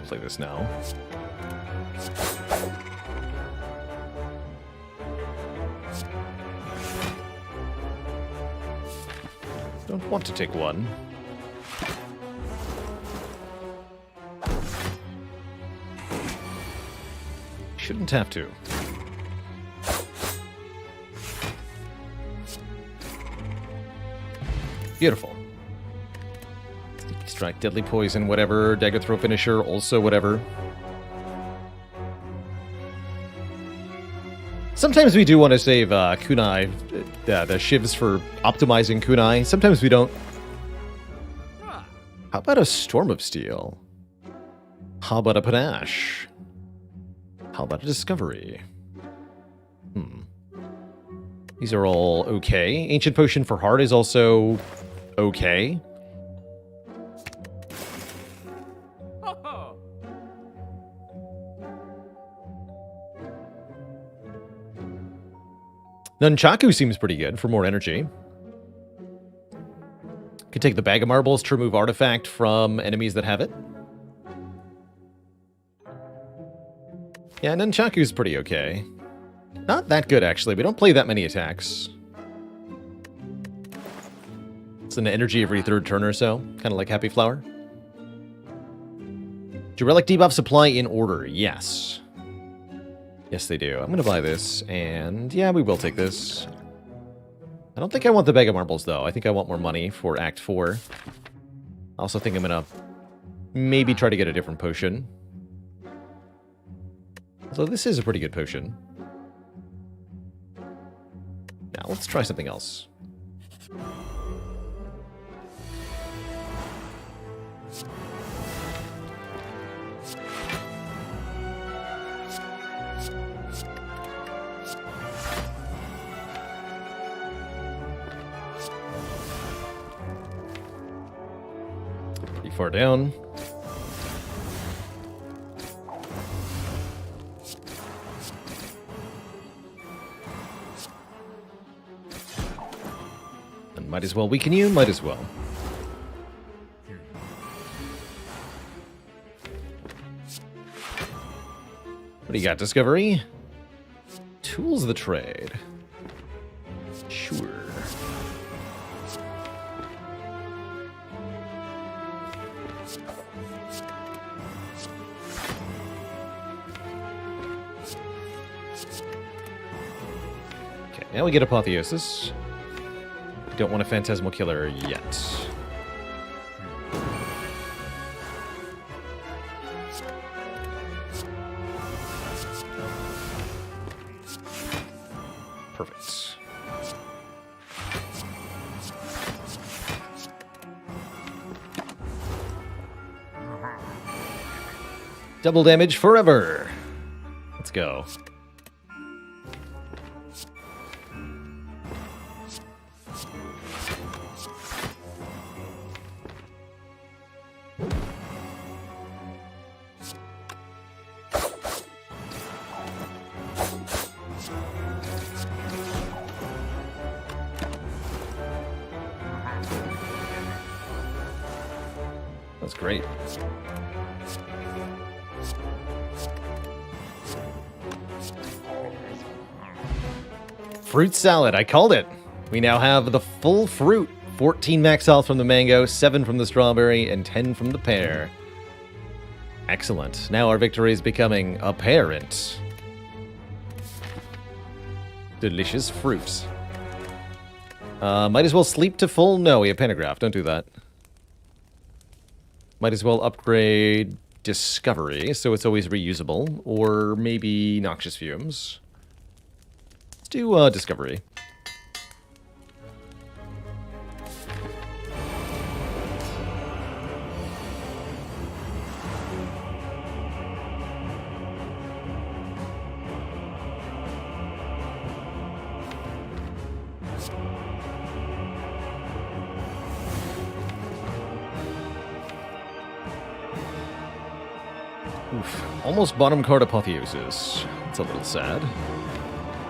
Play this now. Don't want to take one. Shouldn't have to. Beautiful. Strike, deadly poison, whatever. Dagger throw finisher, also whatever. Sometimes we do want to save kunai, the shivs for optimizing kunai. Sometimes we don't. How about a Storm of Steel? How about a Panache? How about a Discovery? These are all okay. Ancient Potion for Heart is also okay. Nunchaku seems pretty good for more energy. Could take the Bag of Marbles to remove artifact from enemies that have it. Yeah, Nunchaku's pretty okay. Not that good, actually. We don't play that many attacks. It's an energy every third turn or so. Kind of like Happy Flower. Do relic debuff supply in order? Yes. Yes, they do. I'm going to buy this, and yeah, we will take this. I don't think I want the Bag of Marbles, though. I think I want more money for Act 4. I also think I'm going to maybe try to get a different potion. Although this is a pretty good potion. Now, let's try something else. Far down. And might as well weaken you, might as well. What do you got, Discovery? Tools of the trade. Sure. Now we get Apotheosis. We don't want a Phantasmal Killer yet. Perfect. Double damage forever. Let's go. That's great. Fruit salad, I called it. We now have the full fruit. 14 max health from the mango, 7 from the strawberry, and 10 from the pear. Excellent. Now our victory is becoming apparent. Delicious fruit. Might as well sleep to full. No, we have Pentagraph. Don't do that. Might as well upgrade Discovery, so it's always reusable. Or maybe Noxious Fumes. Let's do Discovery. Oof. Almost bottom card Apotheosis. It's a little sad.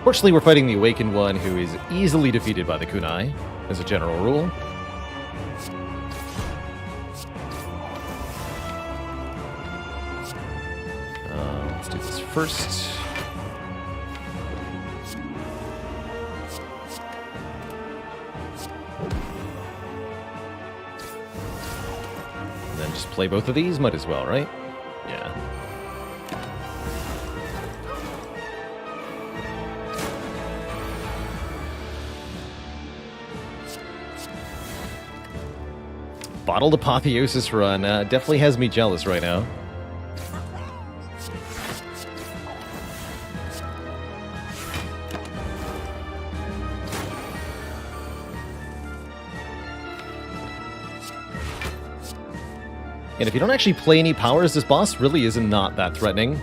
Fortunately, we're fighting the Awakened one, who is easily defeated by the Kunai, as a general rule. Let's do this first. And then just play both of these, might as well, right? Yeah. Bottled Apotheosis run definitely has me jealous right now. And if you don't actually play any powers, this boss really is not that threatening.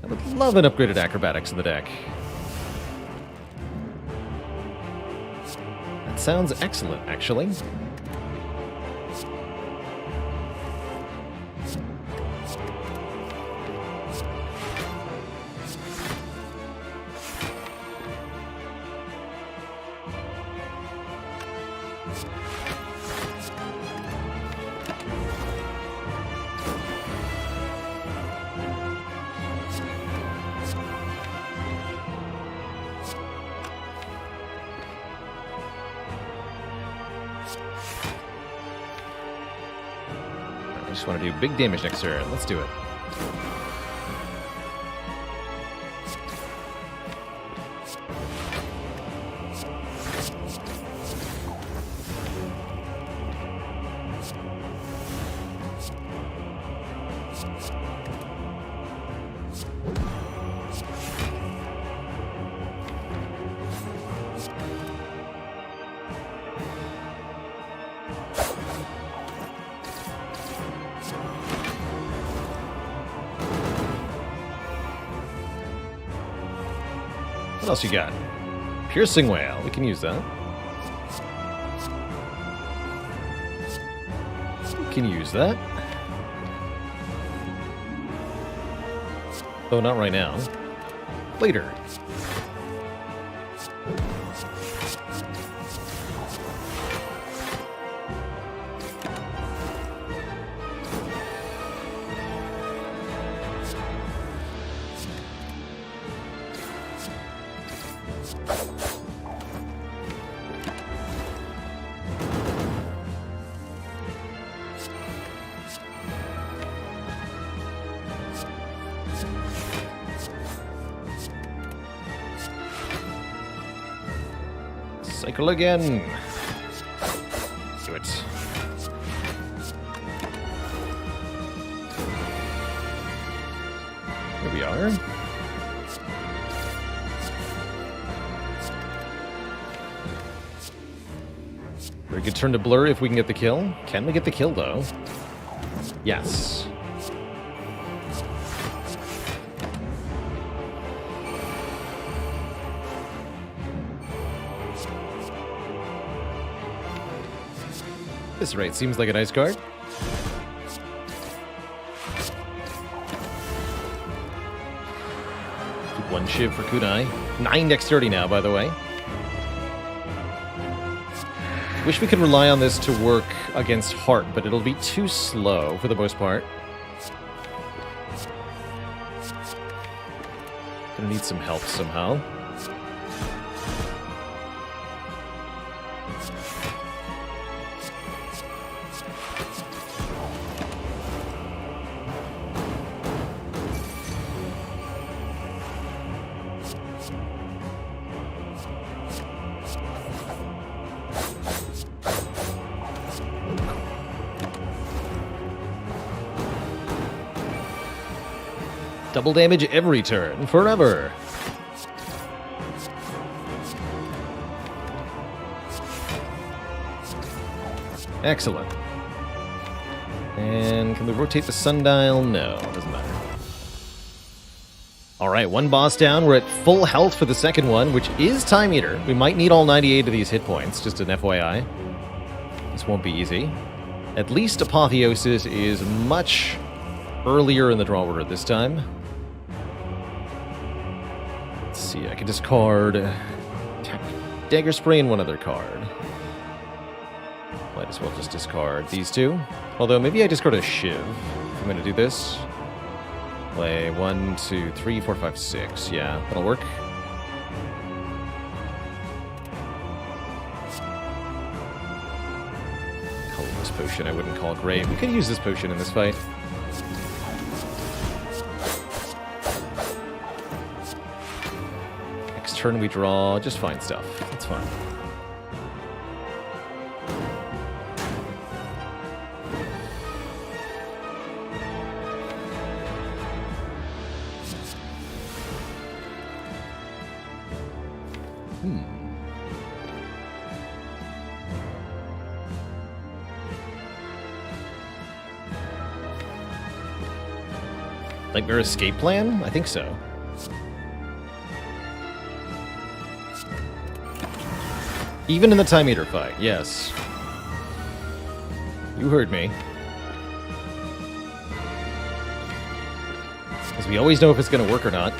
I would love an upgraded acrobatics in the deck. That sounds excellent, actually. I just want to do big damage next turn. Let's do it. What else you got? Piercing Wail. We can use that. We can use that. Oh, not right now. Later. Cycle again. Do it. Here we are. Very good turn to blur if we can get the kill. Can we get the kill, though? Yes. This rate seems like a nice card. One Shiv for Kunai. 9 dexterity now, by the way. Wish we could rely on this to work against Heart, but it'll be too slow for the most part. Gonna need some help somehow. Double damage every turn, forever. Excellent. And can we rotate the sundial? No, it doesn't matter. All right, one boss down. We're at full health for the second one, which is Time Eater. We might need all 98 of these hit points, just an FYI. This won't be easy. At least Apotheosis is much earlier in the draw order this time. Let's see, I can discard Dagger Spray and one other card. Might as well just discard these two. Although maybe I discard a Shiv if I'm going to do this. Play 1, 2, 3, 4, 5, 6. Yeah, that'll work. Colorless potion, I wouldn't call it great. We could use this potion in this fight. Next turn we draw just fine stuff. That's fine. Nightmare escape plan? I think so. Even in the Time Eater fight, yes. You heard me. Because we always know if it's going to work or not.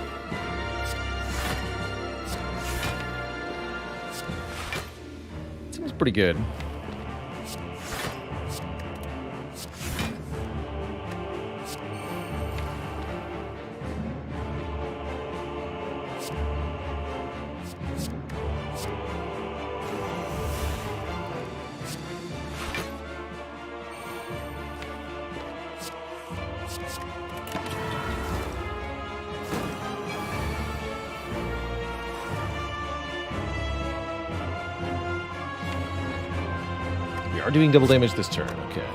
Seems pretty good. We are doing double damage this turn, okay.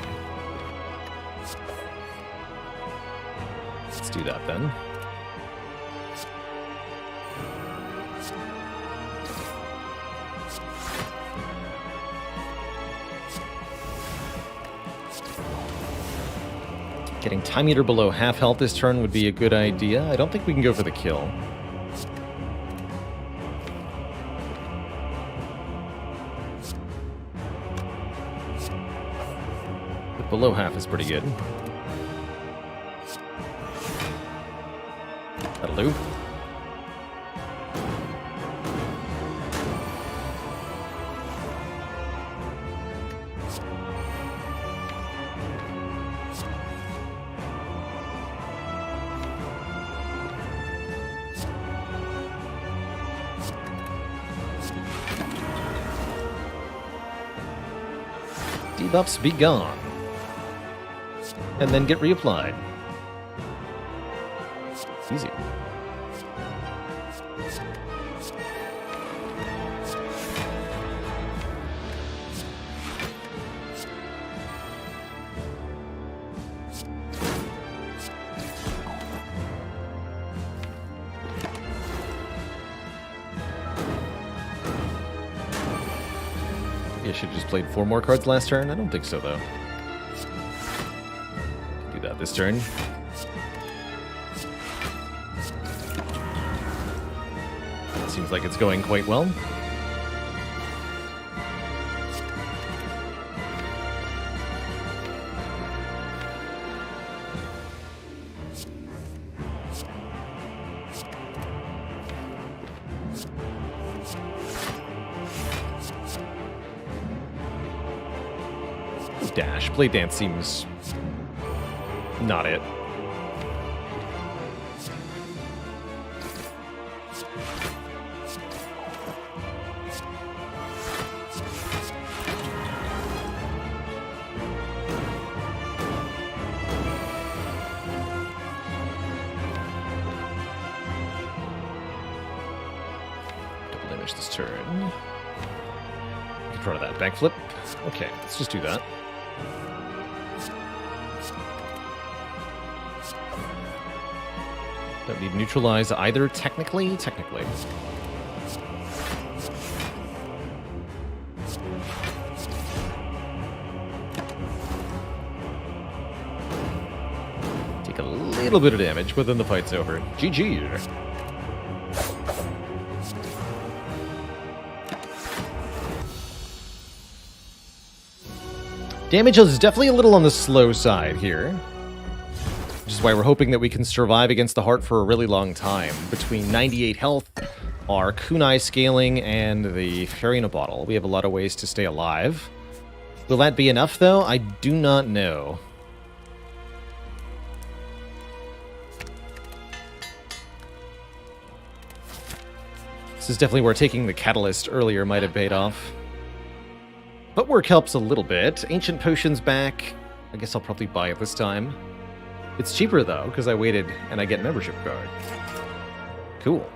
Let's do that then. Getting Time Eater below half health this turn would be a good idea. I don't think we can go for the kill. Below half is pretty good. That'll do. Debuffs be gone. And then get reapplied. Easy. Maybe I should have just played 4 more cards last turn. I don't think so, though. This turn. Seems like it's going quite well. Dash. Blade Dance seems not it. Double damage this turn. Control of that backflip. Okay, let's just do that. Don't need to neutralize either, technically. Technically. Take a little bit of damage, but then the fight's over. GG. Damage is definitely a little on the slow side here, which is why we're hoping that we can survive against the heart for a really long time. Between 98 health, our kunai scaling, and the fairy in a bottle, we have a lot of ways to stay alive. Will that be enough, though? I do not know. This is definitely where taking the catalyst earlier might have paid off. Footwork helps a little bit. Ancient Potion's back. I guess I'll probably buy it this time. It's cheaper, though, because I waited and I get membership card. Cool.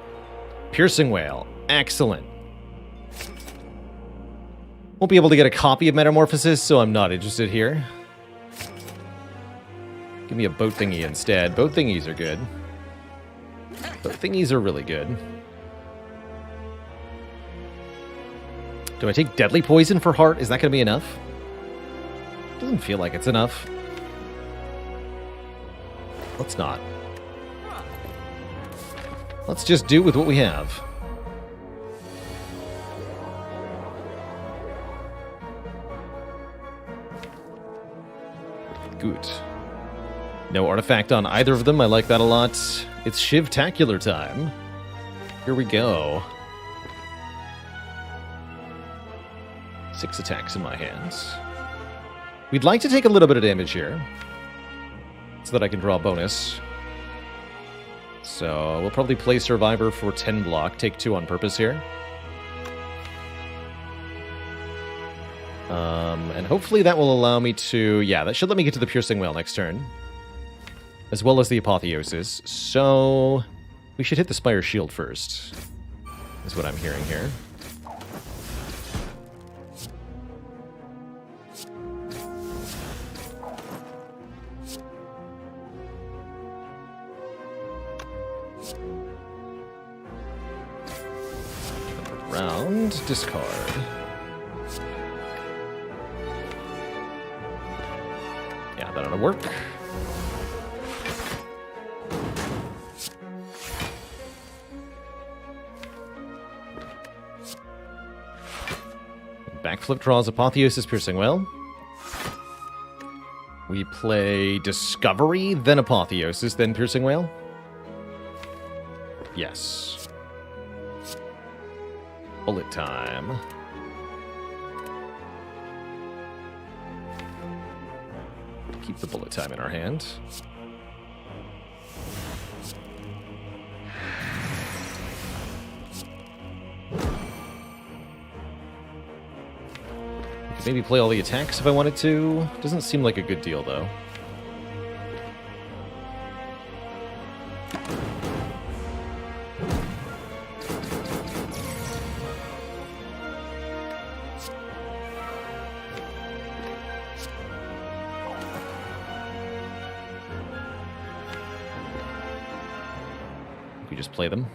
Piercing Whale. Excellent. Won't be able to get a copy of Metamorphosis, so I'm not interested here. Give me a boat thingy instead. Boat thingies are good. Boat thingies are really good. Do I take Deadly Poison for Heart? Is that going to be enough? Doesn't feel like it's enough. Let's not. Let's just do with what we have. Good. No artifact on either of them. I like that a lot. It's Shivtacular time. Here we go. 6 attacks in my hands. We'd like to take a little bit of damage here, so that I can draw a bonus. So we'll probably play Survivor for 10 block, take 2 on purpose here. And hopefully that will allow me to... Yeah, that should let me get to the Piercing Whale next turn. As well as the Apotheosis. So we should hit the Spire Shield first, is what I'm hearing here. Round, discard. Yeah, that ought to work. Backflip draws Apotheosis Piercing Whale. We play Discovery, then Apotheosis, then Piercing Whale. Yes. Bullet time. Keep the bullet time in our hand. I could maybe play all the attacks if I wanted to. Doesn't seem like a good deal, though. We just play them.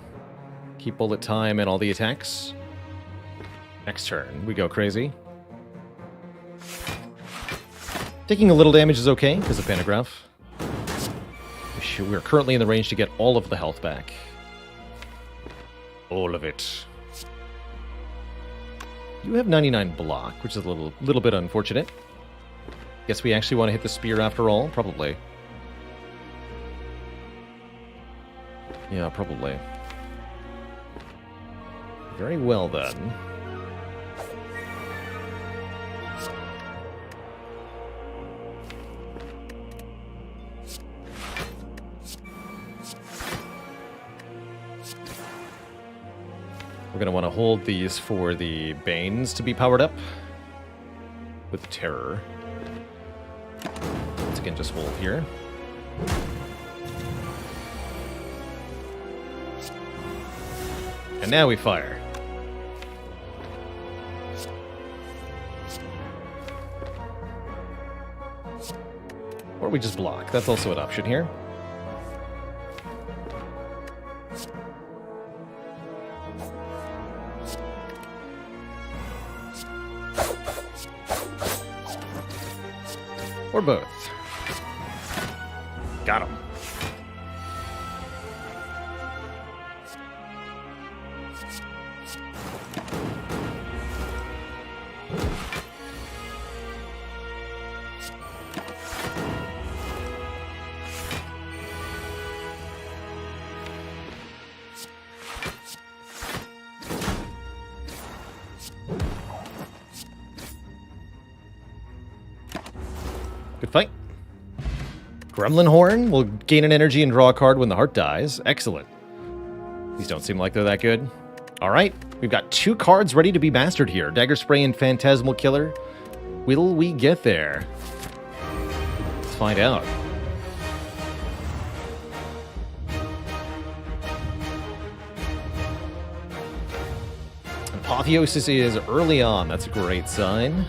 Keep bullet time and all the attacks. Next turn, we go crazy. Taking a little damage is okay because of Pantograph. We're currently in the range to get all of the health back. All of it. You have 99 block, which is a little bit unfortunate. Guess we actually want to hit the spear after all? Probably. Yeah, probably. Very well, then. We're going to want to hold these for the Banes to be powered up with Terror. Once again, just hold here. And now we fire. Or we just block. That's also an option here. Or both. Got him. Good fight. Gremlin Horn will gain an energy and draw a card when the heart dies. Excellent. These don't seem like they're that good. All right, we've got 2 cards ready to be mastered here. Dagger Spray and Phantasmal Killer. Will we get there? Let's find out. Apotheosis is early on. That's a great sign.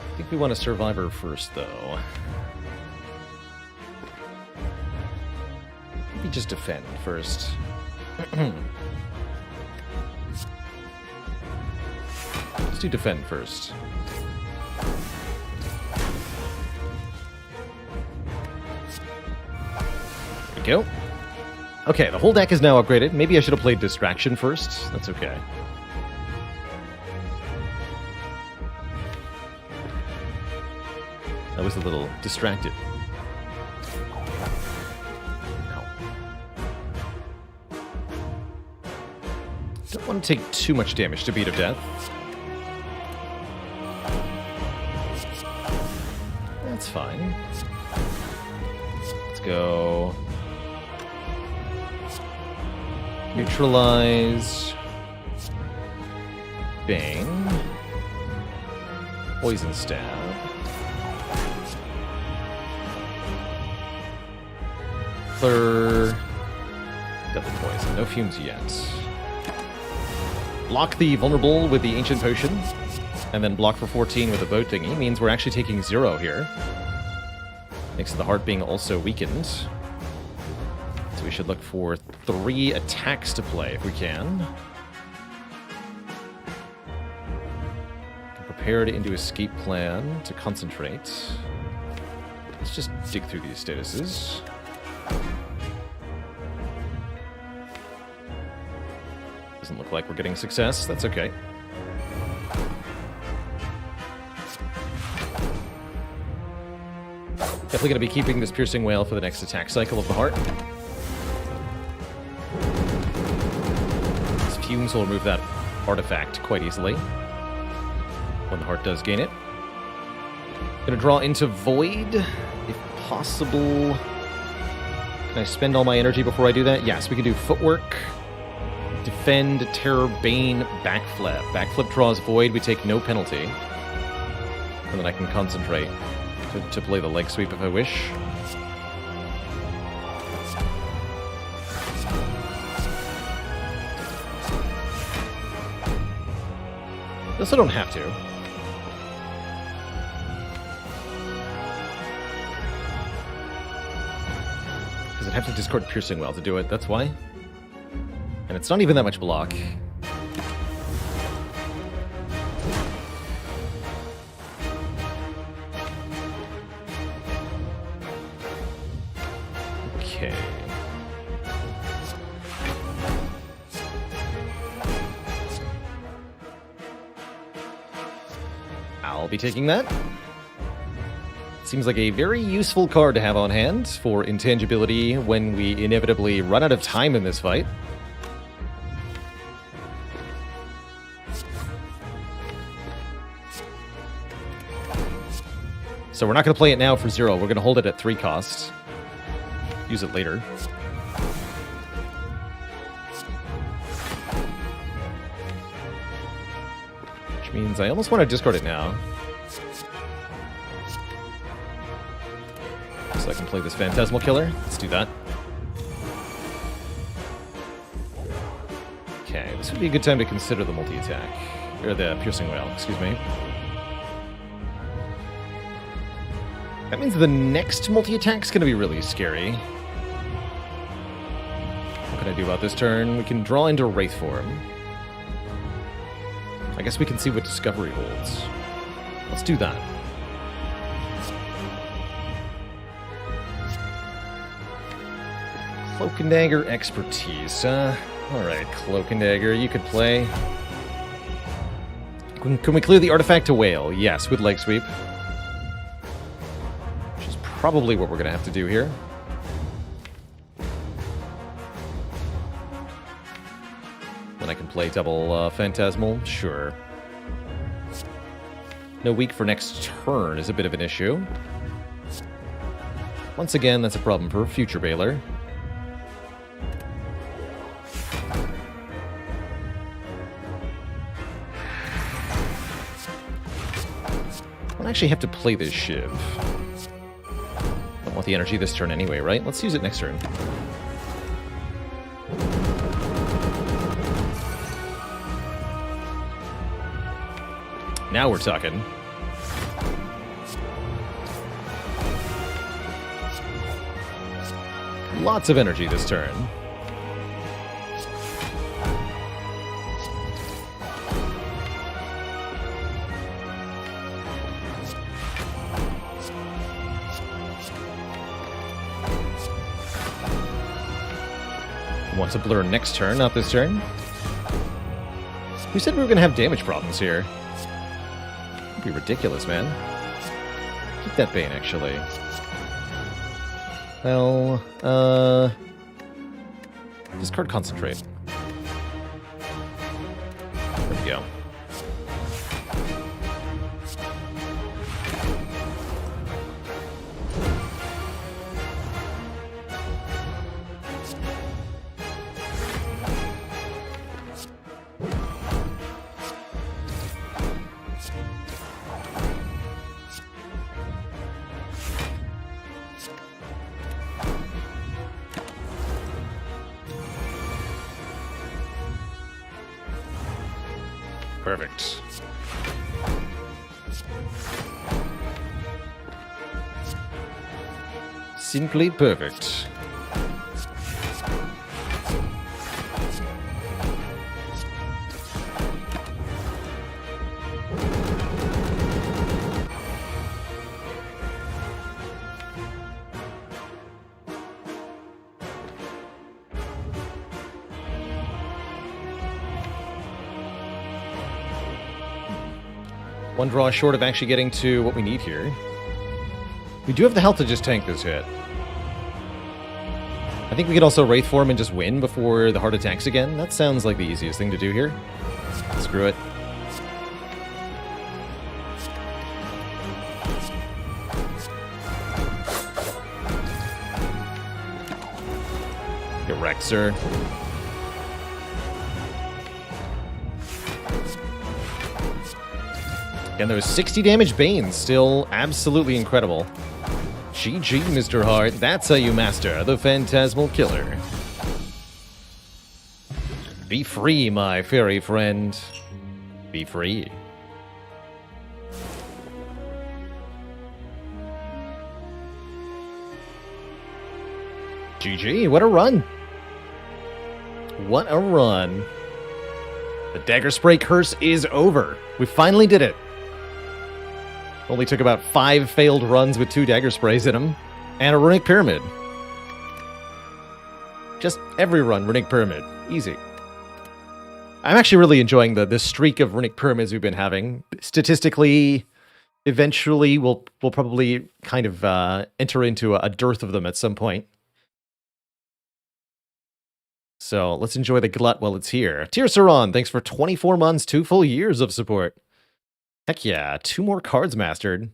I think we want a Survivor first, though. Maybe just defend first. Let's do defend first. There we go. Okay, the whole deck is now upgraded. Maybe I should have played Distraction first. That's okay. I was a little distracted. Ow. Don't want to take too much damage to beat of death. That's fine. Let's go. Neutralize. Bang. Poison Stab. Double poison. No fumes yet. Block the vulnerable with the ancient potion, and then block for 14 with the boat thingy. Means we're actually taking 0 here. Thanks to the heart being also weakened. So we should look for 3 attacks to play if we can. Prepared into escape plan to concentrate. Let's just dig through these statuses. Doesn't look like we're getting success. That's okay. Definitely going to be keeping this Piercing Wail for the next attack cycle of the heart. These fumes will remove that artifact quite easily when the heart does gain it. Going to draw into Void, if possible. Can I spend all my energy before I do that? Yes, we can do Footwork. Defend, Terror, Bane, Backflip. Backflip draws Void, we take no penalty. And then I can concentrate to play the leg sweep if I wish. I also don't have to. Because I'd have to discard Piercing Wail to do it, that's why. And it's not even that much block. Okay. I'll be taking that. Seems like a very useful card to have on hand for intangibility when we inevitably run out of time in this fight. So we're not going to play it now for 0. We're going to hold it at 3 costs. Use it later. Which means I almost want to discard it now. So I can play this Phantasmal Killer. Let's do that. Okay, this would be a good time to consider the multi-attack. Or the Piercing Wail, excuse me. That means the next multi-attack's going to be really scary. What can I do about this turn? We can draw into Wraith form. I guess we can see what Discovery holds. Let's do that. Cloak and Dagger expertise. Alright, Cloak and Dagger, you could play. Can we clear the artifact to whale? Yes, with leg sweep. Which is probably what we're going to have to do here. Then I can play double Phantasmal? Sure. No weak for next turn is a bit of an issue. Once again, that's a problem for future Baylor. I don't actually have to play this Shiv. Don't want the energy this turn anyway, right? Let's use it next turn. Now we're talking. Lots of energy this turn. Want to blur next turn, not this turn. Who said we were going to have damage problems here? That'd be ridiculous, man. Keep that Bane, actually. Well, discard Concentrate. There we go. Perfect. Simply perfect. One draw short of actually getting to what we need here. We do have the health to just tank this hit. I think we could also Wraith Form and just win before the heart attacks again. That sounds like the easiest thing to do here. Screw it. Get wrecked, sir. And those 60 damage Banes, still absolutely incredible. GG, Mr. Hart. That's how you master the Phantasmal Killer. Be free, my fairy friend. Be free. GG, what a run. What a run. The Dagger Spray curse is over. We finally did it. Only took about 5 failed runs with 2 Dagger Sprays in them, and a Runic Pyramid. Just every run, Runic Pyramid. Easy. I'm actually really enjoying the streak of Runic Pyramids we've been having. Statistically, eventually we'll probably kind of enter into a dearth of them at some point. So let's enjoy the glut while it's here. Tear Saron, thanks for 24 months, 2 full years of support. Heck yeah, 2 more cards mastered.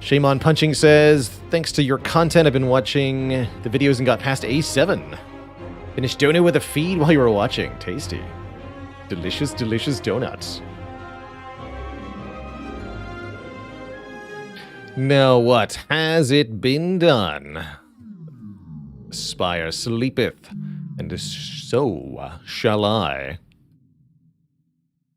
Shaman Punching says, thanks to your content, I've been watching the videos and got past A7. Finished donut with a feed while you were watching. Tasty. Delicious, delicious donuts. Now what has it been done? Spire sleepeth, and so shall I.